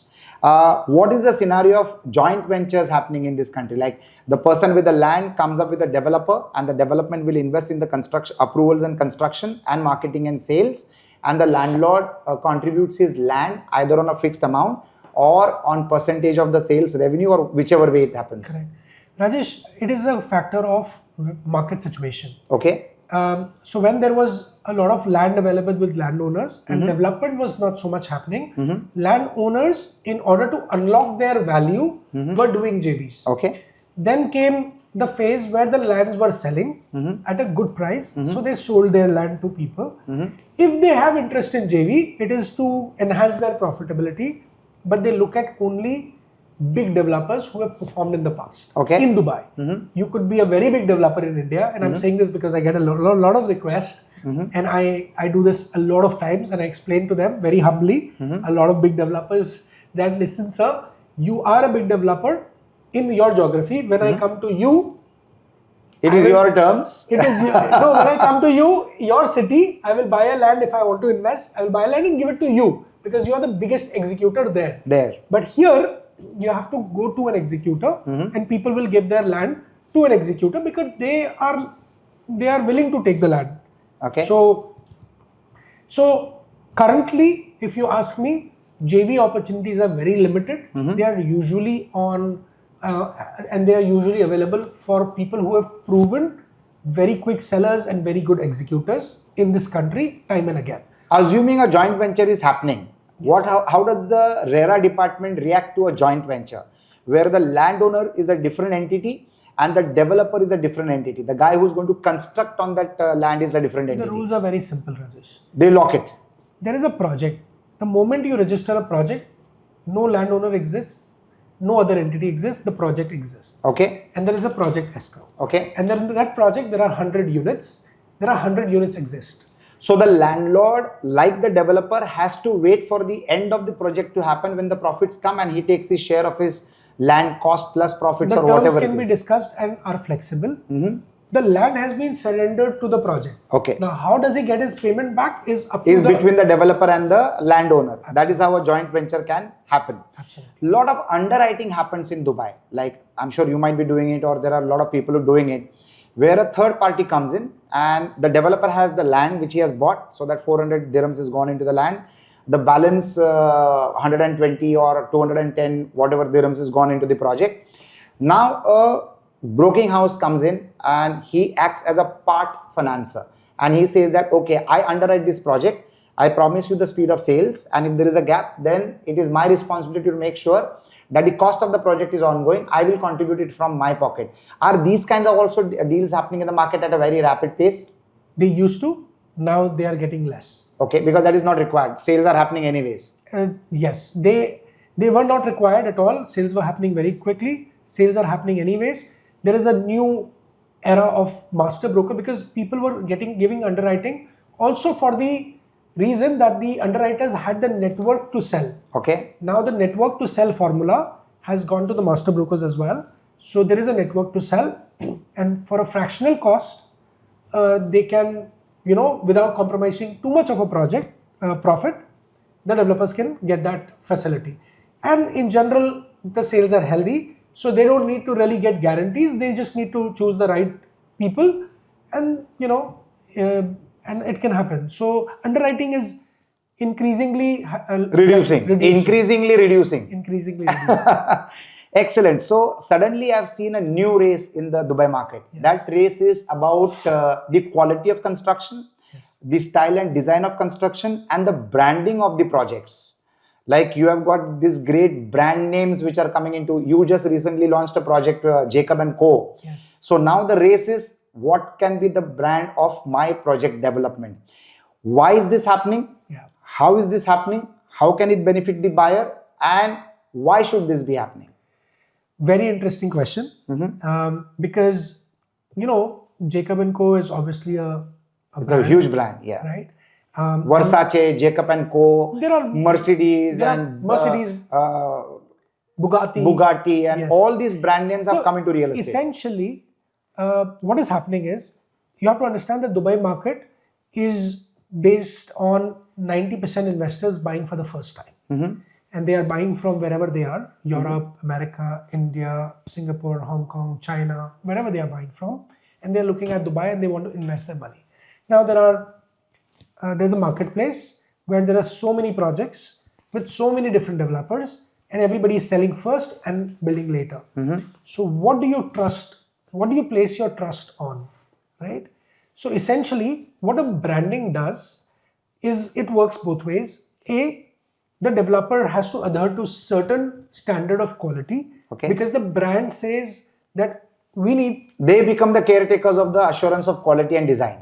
What is the scenario of joint ventures happening in this country? Like the person with the land comes up with a developer, and the development will invest in the construction approvals and construction and marketing and sales, and the landlord contributes his land either on a fixed amount or on percentage of the sales revenue, or whichever way it happens. Correct. Rajesh, it is a factor of market situation. Okay. So when there was a lot of land available with landowners and development was not so much happening, landowners, in order to unlock their value, were doing JVs. Okay. Then came the phase where the lands were selling at a good price, so they sold their land to people. If they have interest in JV, it is to enhance their profitability, but they look at only big developers who have performed in the past. Okay. In Dubai, you could be a very big developer in India, and I'm saying this because I get a lot of requests, and I do this a lot of times, and I explain to them very humbly, a lot of big developers, that listen, sir, you are a big developer in your geography. When I come to you, It is your terms. it is no. When I come to you, your city, I will buy a land. If I want to invest, I will buy a land and give it to you because you are the biggest executor there. But here, you have to go to an executor, and people will give their land to an executor because they are willing to take the land. Okay. So currently, if you ask me, JV opportunities are very limited. They are usually on, and they are usually available for people who have proven very quick sellers and very good executors in this country time and again. Assuming a joint venture is happening, how does the RERA department react to a joint venture where the landowner is a different entity and the developer is a different entity? The guy who's going to construct on that land is a different entity. The rules are very simple, Rajesh. They lock it. There is a project. The moment you register a project, no landowner exists, no other entity exists, the project exists. Okay. And there is a project escrow. Okay. And then in that project, there are 100 units. There are 100 units exist. So the landlord, like the developer, has to wait for the end of the project to happen when the profits come, and he takes his share of his land cost plus profits The or whatever terms can be discussed and are flexible. The land has been surrendered to the project. Okay. Now, how does he get his payment back is up to Is between the developer and the landowner. Absolutely. That is how a joint venture can happen. Absolutely. Lot of underwriting happens in Dubai. Like, I'm sure you might be doing it, or there are a lot of people who are doing it, where a third party comes in and the developer has the land which he has bought, so that 400 dirhams is gone into the land. The balance 120 or 210 whatever dirhams is gone into the project. Now a broking house comes in and he acts as a part financer, and he says that, okay, I underwrite this project, I promise you the speed of sales, and if there is a gap, then it is my responsibility to make sure that the cost of the project is ongoing. I will contribute it from my pocket. Are these kind of also deals happening in the market at a very rapid pace? They used to, now they are getting less. Okay, because that is not required. Sales are happening anyways. Yes, they were not required at all. Sales were happening very quickly. Sales are happening anyways. There is a new era of master broker because people were giving underwriting also for the reason that the underwriters had the network to sell. Okay. Now the network to sell formula has gone to the master brokers as well. So there is a network to sell, and for a fractional cost, they can, without compromising too much of a project profit, the developers can get that facility. And in general, the sales are healthy, so they don't need to really get guarantees. They just need to choose the right people, and and it can happen. So underwriting is increasingly Reducing. Increasingly reducing. increasingly reducing. Excellent. So suddenly I've seen a new race in the Dubai market. Yes. That race is about the quality of construction, Yes. the style and design of construction, and the branding of the projects. Like you have got these great brand names which are coming into. You just recently launched a project, Jacob and Co. Yes. So now the race is what can be the brand of my project development. Why is this happening? Yeah. How is this happening? How can it benefit the buyer? And why should this be happening? Very interesting question. Because Jacob and Co is obviously It's brand, a huge brand, yeah. right? Versace, Jacob and Co, There are Mercedes, there are and Mercedes, Bugatti, and yes. all these brand names have So come into real estate. essentially, what is happening is you have to understand that Dubai market is based on 90% investors buying for the first time. And they are buying from wherever they are, Europe, America, India, Singapore, Hong Kong, China, wherever they are buying from. And they're looking at Dubai and they want to invest their money. Now there's a marketplace where there are so many projects with so many different developers, and everybody is selling first and building later. So what do you trust? What do you place your trust on, right? So essentially, what a branding does is it works both ways. The developer has to adhere to certain standard of quality, because the brand says that they become the caretakers of the assurance of quality and design,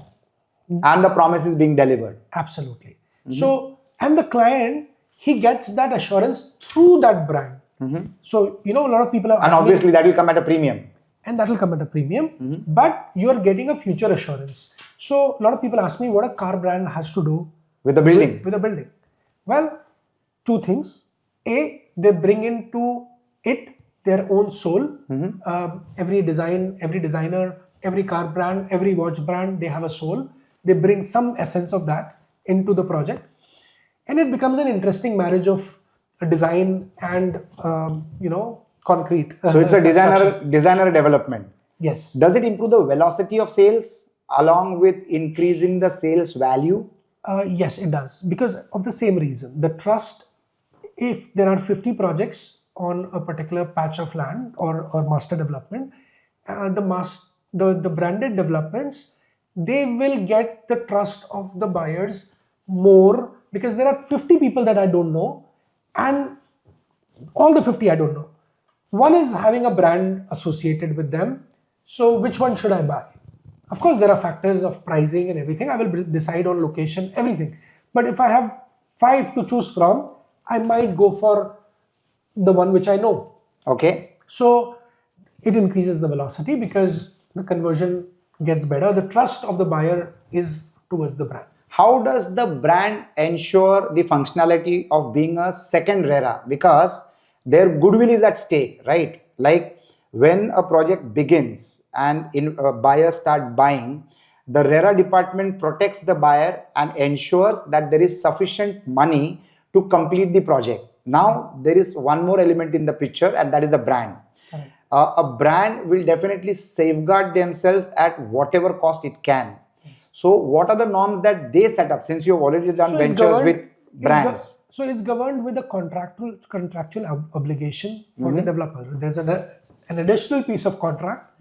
and the promise is being delivered. Absolutely. So, and the client, he gets that assurance through that brand. So, a lot of people have And obviously that will come at a premium. And that will come at a premium, but you are getting a future assurance. So, a lot of people ask me what a car brand has to do With the building. with a building. Well, two things. They bring into it their own soul. Every designer, every car brand, every watch brand, they have a soul. They bring some essence of that into the project, and it becomes an interesting marriage of design and concrete. So it's a designer development. Yes. Does it improve the velocity of sales along with increasing the sales value? Yes, it does, because of the same reason. The trust, if there are 50 projects on a particular patch of land or master development, the branded developments, they will get the trust of the buyers more, because there are 50 people that I don't know, and all the 50 I don't know. One is having a brand associated with them. So which one should I buy? Of course, there are factors of pricing and everything. I will decide on location, everything. But if I have 5 to choose from, I might go for the one which I know. Okay. So it increases the velocity because the conversion gets better. The trust of the buyer is towards the brand. How does the brand ensure the functionality of being a second RERA? Because their goodwill is at stake, right? Like when a project begins and buyers start buying, the RERA department protects the buyer and ensures that there is sufficient money to complete the project. Now, there is one more element in the picture, and that is the brand. A brand will definitely safeguard themselves at whatever cost it can. Yes. So, what are the norms that they set up, since you have already done ventures with brands? So, it's governed with a contractual obligation for the developer. There's an additional piece of contract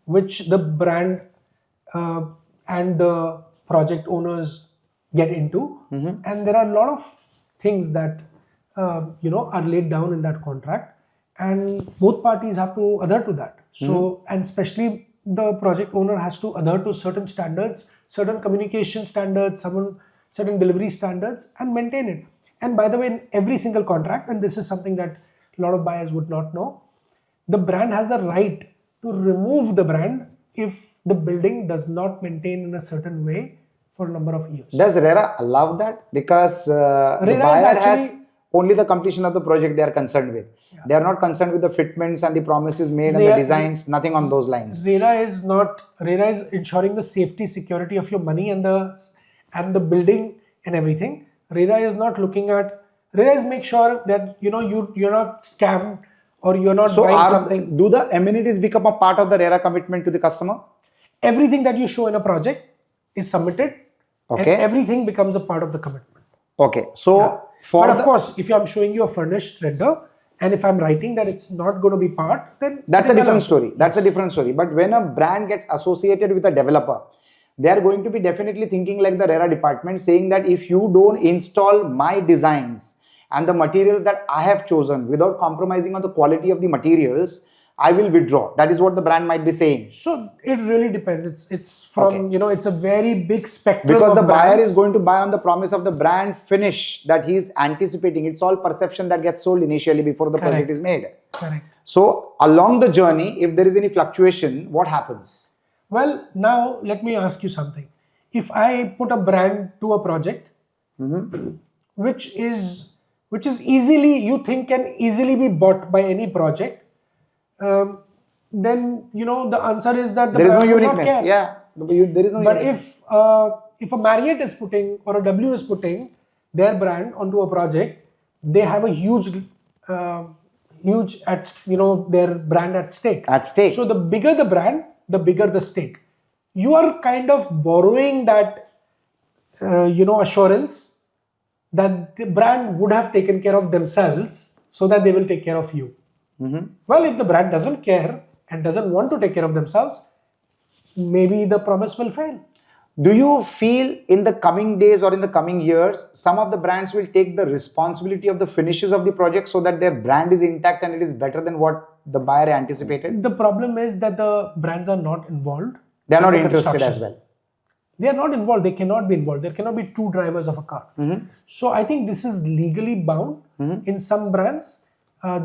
which the brand and the project owners get into, and there are a lot of things that are laid down in that contract, and both parties have to adhere to that. So, and especially the project owner has to adhere to certain standards, certain communication standards, certain delivery standards, and maintain it. And by the way, in every single contract, and this is something that a lot of buyers would not know, the brand has the right to remove the brand if the building does not maintain in a certain way for a number of years. Does RERA allow that? Because the buyer has only the completion of the project they are concerned with. Yeah. They are not concerned with the fitments and the promises made and the designs, nothing on those lines. RERA is ensuring the safety, security of your money and the building and everything. RERA is not looking at, RERA is make sure that you're not scammed or you're not buying something. Do the amenities become a part of the RERA commitment to the customer? Everything that you show in a project is submitted, okay, and everything becomes a part of the commitment. Okay, so yeah. But of course, if I'm showing you a furnished render, and if I'm writing that it's not going to be part, then that's a different story. That's a different story. But when a brand gets associated with a developer, they are going to be definitely thinking like the RERA department, saying that if you don't install my designs and the materials that I have chosen without compromising on the quality of the materials, I will withdraw. That is what the brand might be saying. So it really depends. It's from, it's a very big spectrum. Because the buyer is going to buy on the promise of the brand finish that he is anticipating. It's all perception that gets sold initially before the project is made. Correct. So along the journey, if there is any fluctuation, what happens? Well, now let me ask you something. If I put a brand to a project, which is easily, you think can easily be bought by any project, then the answer is that the there is no brand will not uniqueness. care. Yeah, there is no. But if a Marriott is putting or a W is putting their brand onto a project, they have a huge their brand at stake. At stake. So the bigger the brand, the bigger the stake. You are kind of borrowing that assurance that the brand would have taken care of themselves so that they will take care of you. Well, if the brand doesn't care and doesn't want to take care of themselves, maybe the promise will fail. Do you feel in the coming days or in the coming years, some of the brands will take the responsibility of the finishes of the project so that their brand is intact and it is better than what the buyer anticipated? The problem is that the brands are not involved. They are not interested as well. They are not involved. They cannot be involved. There cannot be two drivers of a car. So I think this is legally bound in some brands.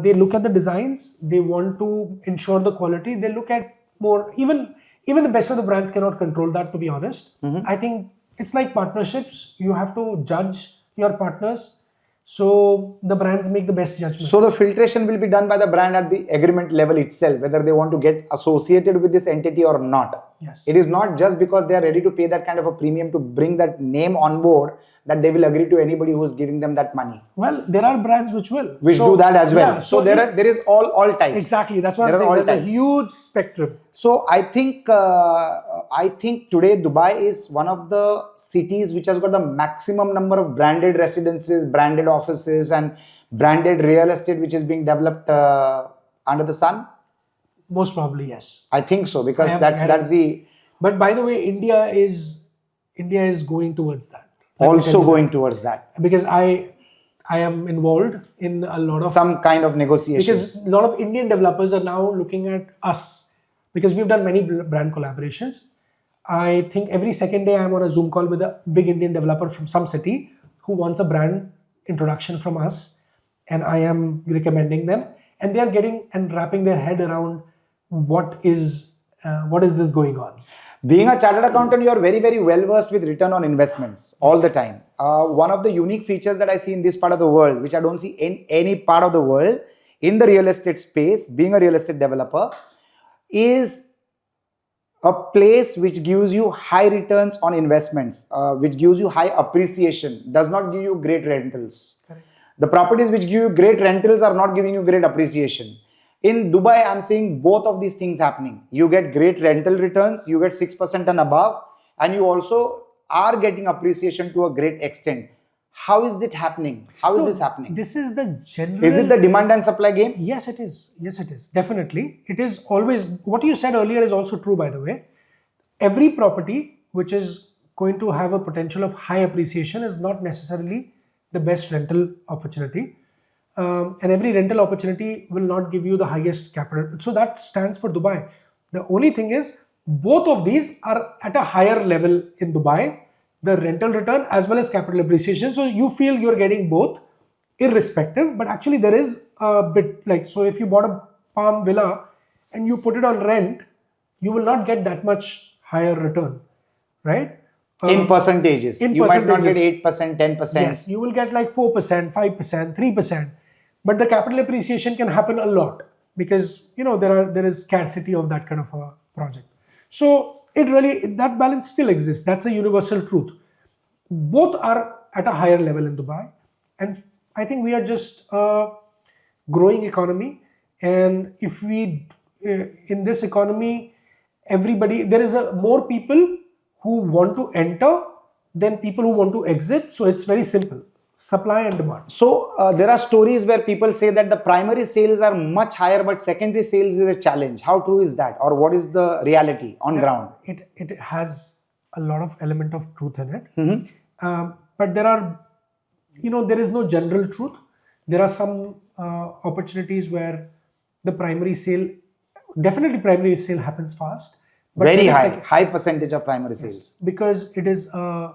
They look at the designs, they want to ensure the quality, they look at more, even the best of the brands cannot control that, to be honest. I think it's like partnerships, you have to judge your partners, so the brands make the best judgment. So the filtration will be done by the brand at the agreement level itself, whether they want to get associated with this entity or not. Yes. It is not just because they are ready to pay that kind of a premium to bring that name on board that they will agree to anybody who is giving them that money. Well, there are brands which will. Do that as well. Yeah, so there is all types. Exactly, that's what I'm saying. There's a huge spectrum. So I think today Dubai is one of the cities which has got the maximum number of branded residences, branded offices and branded real estate which is being developed under the sun. Most probably, yes. I think so, because that's the. But by the way, India is going towards that. Also going towards that. Because I am involved in a lot of some kind of negotiations. Because a lot of Indian developers are now looking at us, because we've done many brand collaborations. I think every second day I'm on a Zoom call with a big Indian developer from some city who wants a brand introduction from us, and I am recommending them, and they are getting and wrapping their head around what is this going on. Being a chartered accountant, you are very, very well versed with return on investments all the time. One of the unique features that I see in this part of the world, which I don't see in any part of the world, in the real estate space, being a real estate developer, is a place which gives you high returns on investments, which gives you high appreciation, does not give you great rentals. Correct. The properties which give you great rentals are not giving you great appreciation. In Dubai, I'm seeing both of these things happening. You get great rental returns, you get 6% and above, and you also are getting appreciation to a great extent. How is it happening? How is this happening? This is the general... Is it the demand and supply game? Yes, it is. Yes, it is. Definitely. It is always... What you said earlier is also true, by the way. Every property which is going to have a potential of high appreciation is not necessarily the best rental opportunity. And every rental opportunity will not give you the highest capital. So that stands for Dubai. The only thing is, both of these are at a higher level in Dubai, the rental return as well as capital appreciation. So you feel you're getting both irrespective, but actually there is a bit like, so if you bought a Palm Villa and you put it on rent, you will not get that much higher return, right? in percentages. in You might not get percentages. 8%, 10%. Yes, you will get like 4%, 5%, 3%. But the capital appreciation can happen a lot because there is scarcity of that kind of a project. So that balance still exists. That's a universal truth. Both are at a higher level in Dubai, and I think we are just a growing economy. And if we in this economy, there is more people who want to enter than people who want to exit. So it's very simple: supply and demand. So there are stories where people say that the primary sales are much higher, but secondary sales is a challenge. How true is that, or what is the reality on ground? It has a lot of element of truth in it, but there is no general truth. There are some opportunities where the primary sale happens fast, but Very high percentage of primary sales. because it is a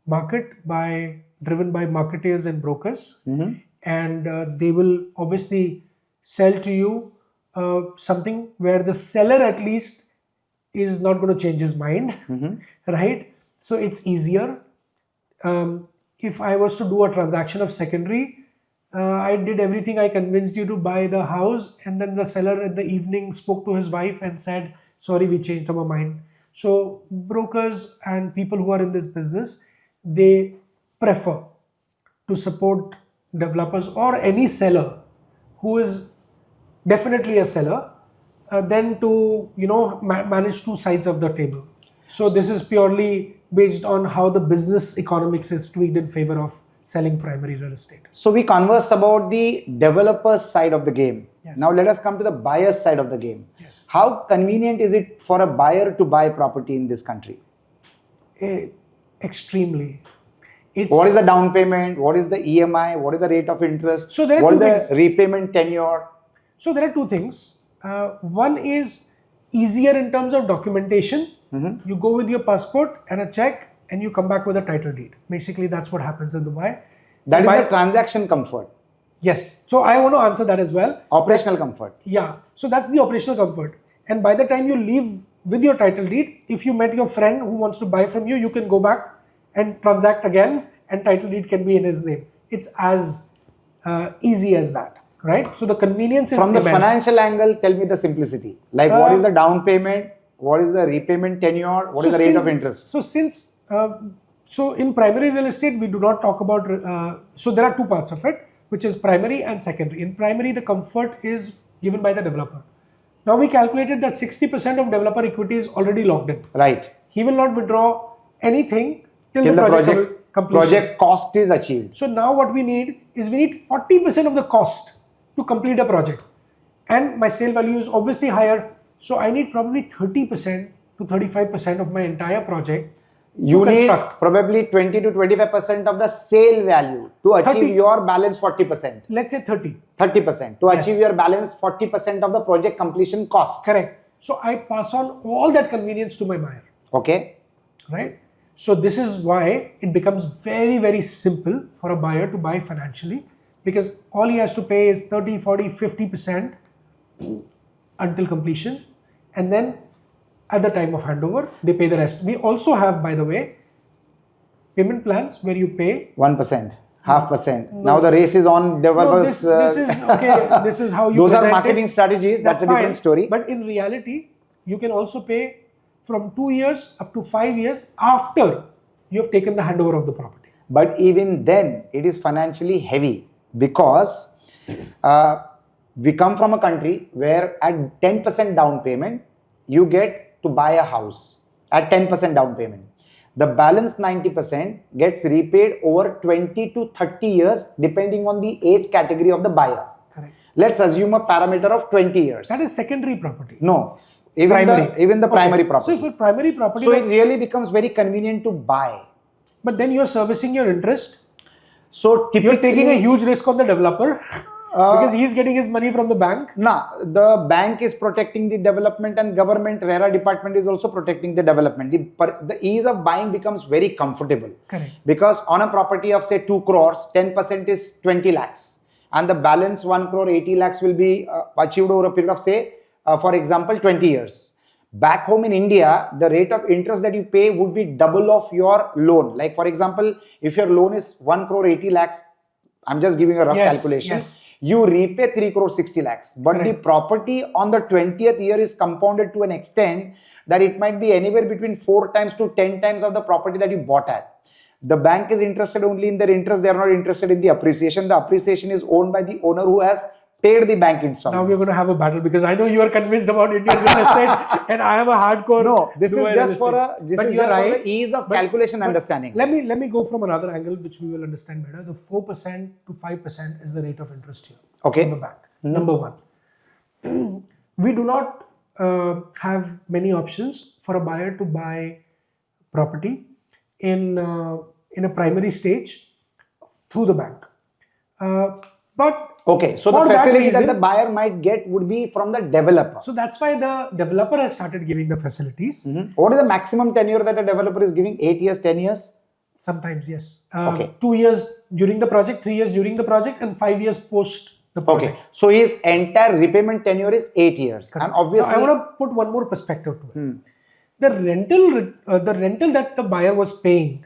market driven by marketers and brokers, and they will obviously sell to you something where the seller at least is not going to change his mind, right? So it's easier. If I was to do a transaction of secondary, I did everything. I convinced you to buy the house, and then the seller in the evening spoke to his wife and said, sorry, we changed our mind. So brokers and people who are in this business, they prefer to support developers or any seller who is definitely a seller than to manage two sides of the table. So this is purely based on how the business economics is tweaked in favor of selling primary real estate. So we conversed about the developer's side of the game. Yes. Now let us come to the buyer's side of the game. Yes. How convenient is it for a buyer to buy property in this country? Extremely. What is the down payment? What is the EMI? What is the rate of interest? So there are what two is the things. repayment tenure? So there are two things. One is easier in terms of documentation. You go with your passport and a check, and you come back with a title deed. Basically, that's what happens in Dubai. That is the transaction comfort. Yes. So I want to answer that as well. Operational comfort. Yeah. So that's the operational comfort. And by the time you leave with your title deed, if you met your friend who wants to buy from you, you can go back and transact again, and title deed can be in his name. It's as easy as that, right? So the convenience is From the immense. financial angle, tell me the simplicity. Like what is the down payment? What is the repayment tenure? What is the rate of interest? So in primary real estate, we do not talk about, so there are two parts of it, which is primary and secondary. In primary, the comfort is given by the developer. Now we calculated that 60% of developer equity is already locked in. Right. He will not withdraw anything till the project completion. Project cost is achieved. So now what we need 40% of the cost to complete a project. And my sale value is obviously higher. So I need probably 30% to 35% of my entire project. You need probably 20 to 25% of the sale value to achieve your balance 40%. Let's say 30. 30% to achieve your balance 40% of the project completion cost. Correct. So I pass on all that convenience to my buyer. Okay. Right. So this is why it becomes very, very simple for a buyer to buy financially, because all he has to pay is 30, 40, 50% until completion. And then at the time of handover, they pay the rest. We also have, by the way, payment plans where you pay 1%, 0.5%. No. Now the race is on developers. No, this is okay. This is how you Those are marketing strategies. That's a different story. But in reality, you can also pay from 2 years up to 5 years after you have taken the handover of the property. But even then, it is financially heavy because we come from a country where at 10% down payment, you get to buy a house at 10% down payment. The balance 90% gets repaid over 20 to 30 years depending on the age category of the buyer. Correct. Let's assume a parameter of 20 years. That is secondary property. No, even the primary property. So for primary property, so it really becomes very convenient to buy. But then you're servicing your interest. So typically, you're taking a huge risk on the developer. Because he's getting his money from the bank. The bank is protecting the development and government RERA department is also protecting the development. The ease of buying becomes very comfortable. Correct. Because on a property of say 2 crores, 10% is 20 lakhs. And the balance 1 crore 80 lakhs will be achieved over a period of say, for example, 20 years. Back home in India, the rate of interest that you pay would be double of your loan. Like for example, if your loan is 1 crore 80 lakhs, I'm just giving a rough calculation. Yes. You repay 3 crore 60 lakhs. But the property on the 20th year is compounded to an extent that it might be anywhere between 4 times to 10 times of the property that you bought at. The bank is interested only in their interest. They are not interested in the appreciation. The appreciation is owned by the owner who has paid the bank installments. Now we're going to have a battle because I know you are convinced about Indian real estate and I am a hardcore. No, this is just for the ease of calculation understanding. Let me go from another angle which we will understand better. The 4% to 5% is the rate of interest here. Okay. From the bank. Number one. We do not have many options for a buyer to buy property in a primary stage through the bank. But okay, so the facility that the buyer might get would be from the developer. So that's why the developer has started giving the facilities. What is the maximum tenure that a developer is giving? 8 years, 10 years? Sometimes, yes. Okay. 2 years during the project, 3 years during the project, and 5 years post the project. Okay. So his entire repayment tenure is 8 years. Correct. And obviously, now, I want to put one more perspective to it. The rental that the buyer was paying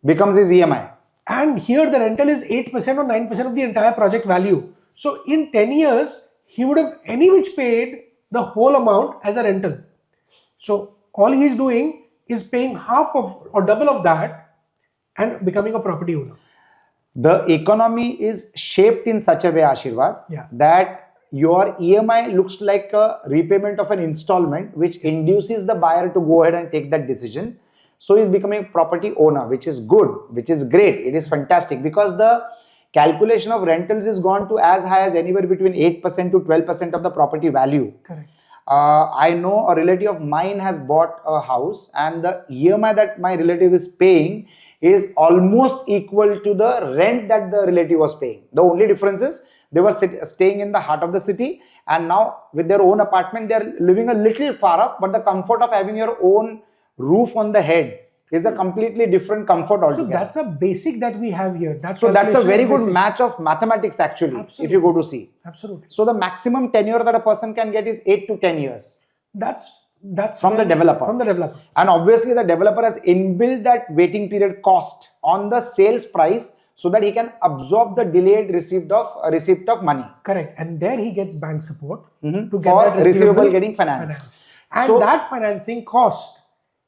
becomes his EMI. And here the rental is 8% or 9% of the entire project value. So in 10 years, he would have any which paid the whole amount as a rental. So all he is doing is paying half of or double of that and becoming a property owner. The economy is shaped in such a way, Ashirwad, that your EMI looks like a repayment of an installment, which induces the buyer to go ahead and take that decision. So he's becoming a property owner, which is good, which is great. It is fantastic because the calculation of rentals is gone to as high as anywhere between 8% to 12% of the property value. Correct. I know a relative of mine has bought a house and the EMI that my relative is paying is almost equal to the rent that the relative was paying. The only difference is they were staying in the heart of the city and now with their own apartment, they are living a little far off, but the comfort of having your own roof on the head is a completely different comfort altogether. So that's a basic that we have here. That's a very good match of mathematics actually. Absolutely. If you go to see. Absolutely. So the maximum tenure that a person can get is 8 to 10 years. That's from the developer. From the developer. And obviously the developer has inbuilt that waiting period cost on the sales price so that he can absorb the delayed receipt of money. Correct. And there he gets bank support to get that receivable getting financed. And so, that financing cost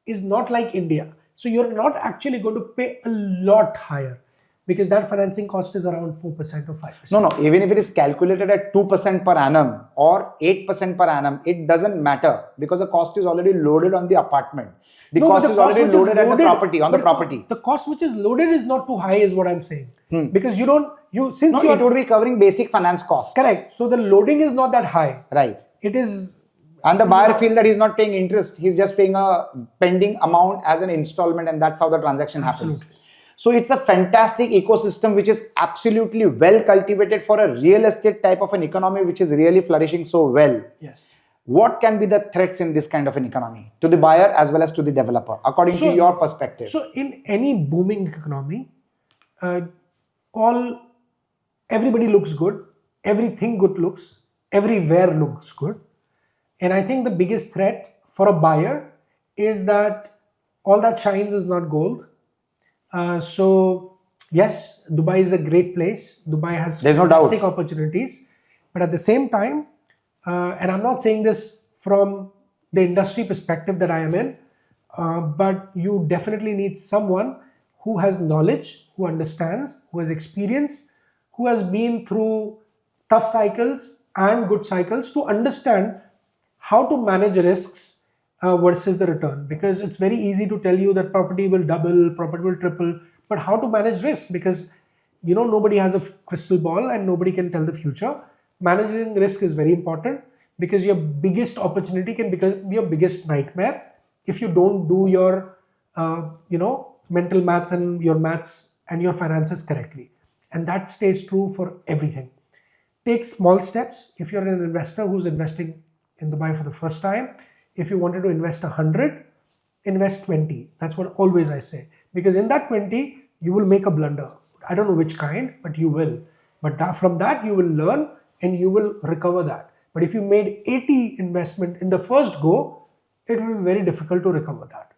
is not like India. So you're not actually going to pay a lot higher because that financing cost is around 4% or 5%. No, even if it is calculated at 2% per annum or 8% per annum, it doesn't matter because the cost is already loaded on the apartment. The cost is already loaded at the property, on the property. The cost which is loaded is not too high is what I'm saying. Because it would be covering basic finance costs. Correct. So the loading is not that high. Right. It is. And the buyer feels that he's not paying interest. He's just paying a pending amount as an installment and that's how the transaction happens. Absolutely. So it's a fantastic ecosystem which is absolutely well cultivated for a real estate type of an economy which is really flourishing so well. Yes. What can be the threats in this kind of an economy to the buyer as well as to the developer according to your perspective? So in any booming economy, everybody looks good, everything good looks, everywhere looks good. And I think the biggest threat for a buyer is that all that shines is not gold. So yes, Dubai is a great place. Dubai has fantastic opportunities. But at the same time, and I'm not saying this from the industry perspective that I am in, but you definitely need someone who has knowledge, who understands, who has experience, who has been through tough cycles and good cycles to understand how to manage risks versus the return. Because it's very easy to tell you that property will double, property will triple, but how to manage risk? Because nobody has a crystal ball and nobody can tell the future. Managing risk is very important because your biggest opportunity can become your biggest nightmare if you don't do your mental maths and your maths and your finances correctly. And that stays true for everything. Take small steps. If you're an investor who's investing in Dubai for the first time, if you wanted to invest 100, invest 20. That's what always I say. Because in that 20, you will make a blunder. I don't know which kind, but you will. But from that, you will learn and you will recover that. But if you made 80 investment in the first go, it will be very difficult to recover that.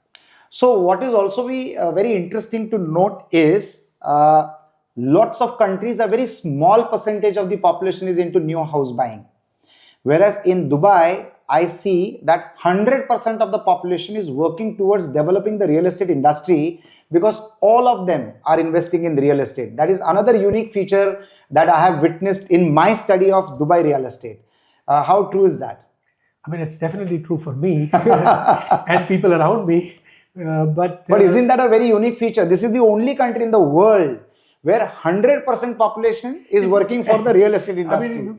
So what is also very interesting to note is lots of countries, a very small percentage of the population is into new house buying. Whereas in Dubai, I see that 100% of the population is working towards developing the real estate industry because all of them are investing in real estate. That is another unique feature that I have witnessed in my study of Dubai real estate. How true is that? I mean, it's definitely true for me and people around me. But isn't that a very unique feature? This is the only country in the world where 100% population is working for the real estate industry.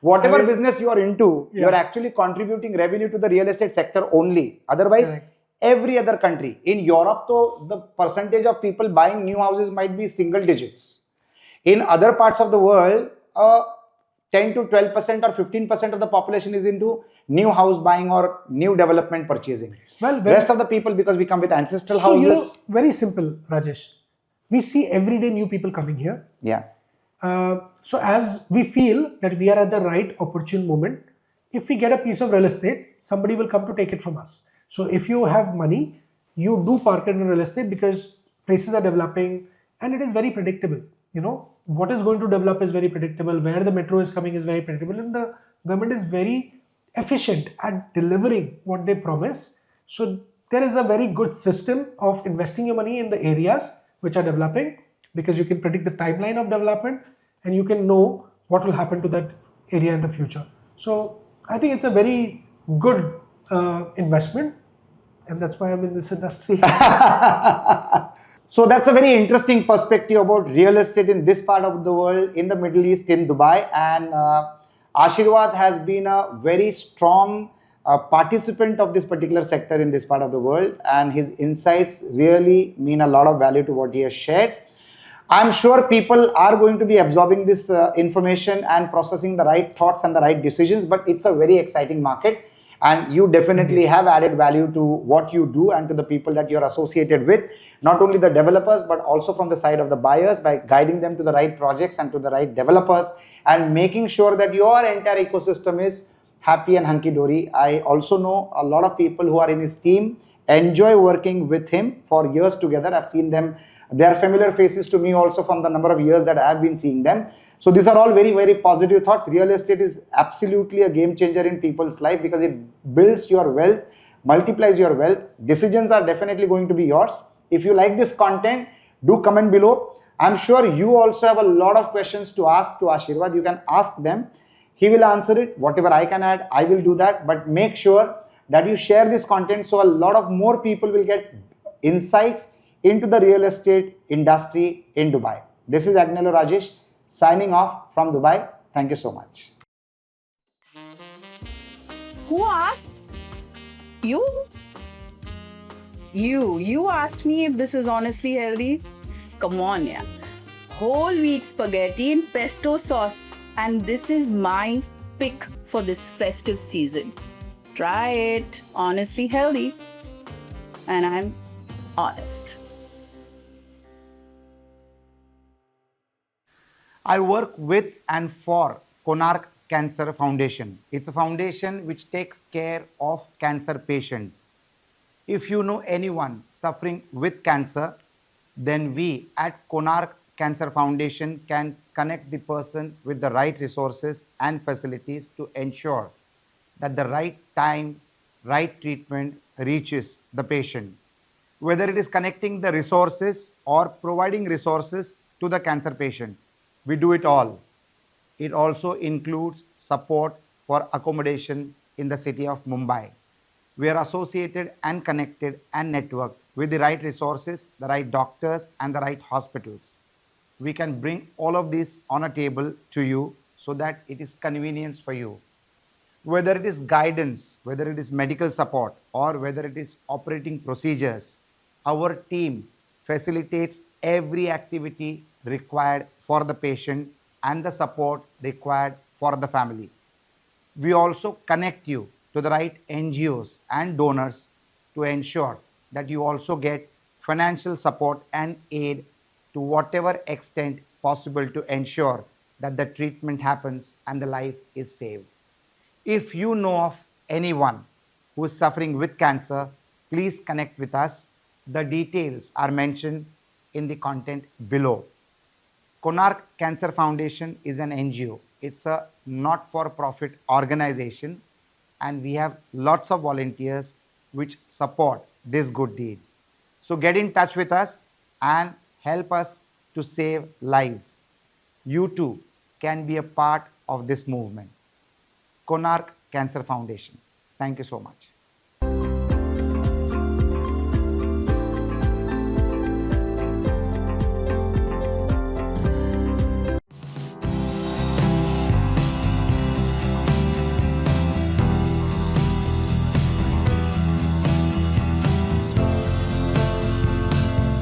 Whatever business you are into, you are actually contributing revenue to the real estate sector only. Otherwise, every other country. In Europe, though, the percentage of people buying new houses might be single digits. In other parts of the world, 10 to 12% or 15% of the population is into new house buying or new development purchasing. Well, rest of the people, because we come with ancestral houses. Very simple, Rajesh. We see every day new people coming here. Yeah. So as we feel that we are at the right opportune moment, if we get a piece of real estate, somebody will come to take it from us. So if you have money, you do park it in real estate because places are developing and it is very predictable. You know, what is going to develop is very predictable, where the metro is coming is very predictable, and the government is very efficient at delivering what they promise. So there is a very good system of investing your money in the areas which are developing, because you can predict the timeline of development and you can know what will happen to that area in the future. So I think it's a very good investment, and that's why I'm in this industry. So that's a very interesting perspective about real estate in this part of the world, in the Middle East, in Dubai. And Ashirwad has been a very strong participant of this particular sector in this part of the world, and his insights really mean a lot of value to what he has shared. I'm sure people are going to be absorbing this information and processing the right thoughts and the right decisions, but it's a very exciting market, and you definitely have added value to what you do and to the people that you're associated with, not only the developers, but also from the side of the buyers, by guiding them to the right projects and to the right developers and making sure that your entire ecosystem is happy and hunky-dory. I also know a lot of people who are in his team, enjoy working with him for years together. I've seen them. They are familiar faces to me also from the number of years that I have been seeing them. So these are all very, very positive thoughts. Real estate is absolutely a game changer in people's life because it builds your wealth, multiplies your wealth. Decisions are definitely going to be yours. If you like this content, do comment below. I'm sure you also have a lot of questions to ask to Ashirwad. You can ask them. He will answer it. Whatever I can add, I will do that. But make sure that you share this content so a lot of more people will get insights into the real estate industry in Dubai. This is Agnelorajesh signing off from Dubai. Thank you so much. Who asked? You? You asked me if this is honestly healthy? Come on, yeah. Whole wheat spaghetti in pesto sauce. And this is my pick for this festive season. Try it. Honestly healthy. And I'm honest. I work with and for Konark Cancer Foundation. It's a foundation which takes care of cancer patients. If you know anyone suffering with cancer, then we at Konark Cancer Foundation can connect the person with the right resources and facilities to ensure that the right time, right treatment reaches the patient. Whether it is connecting the resources or providing resources to the cancer patient, we do it all. It also includes support for accommodation in the city of Mumbai. We are associated and connected and networked with the right resources, the right doctors, and the right hospitals. We can bring all of this on a table to you so that it is convenience for you. Whether it is guidance, whether it is medical support, or whether it is operating procedures, our team facilitates every activity required for the patient and the support required for the family. We also connect you to the right NGOs and donors to ensure that you also get financial support and aid to whatever extent possible to ensure that the treatment happens and the life is saved. If you know of anyone who is suffering with cancer, please connect with us. The details are mentioned in the content below. Konark Cancer Foundation is an NGO. It's a not-for-profit organization, and we have lots of volunteers which support this good deed. So get in touch with us and help us to save lives. You too can be a part of this movement. Konark Cancer Foundation. Thank you so much.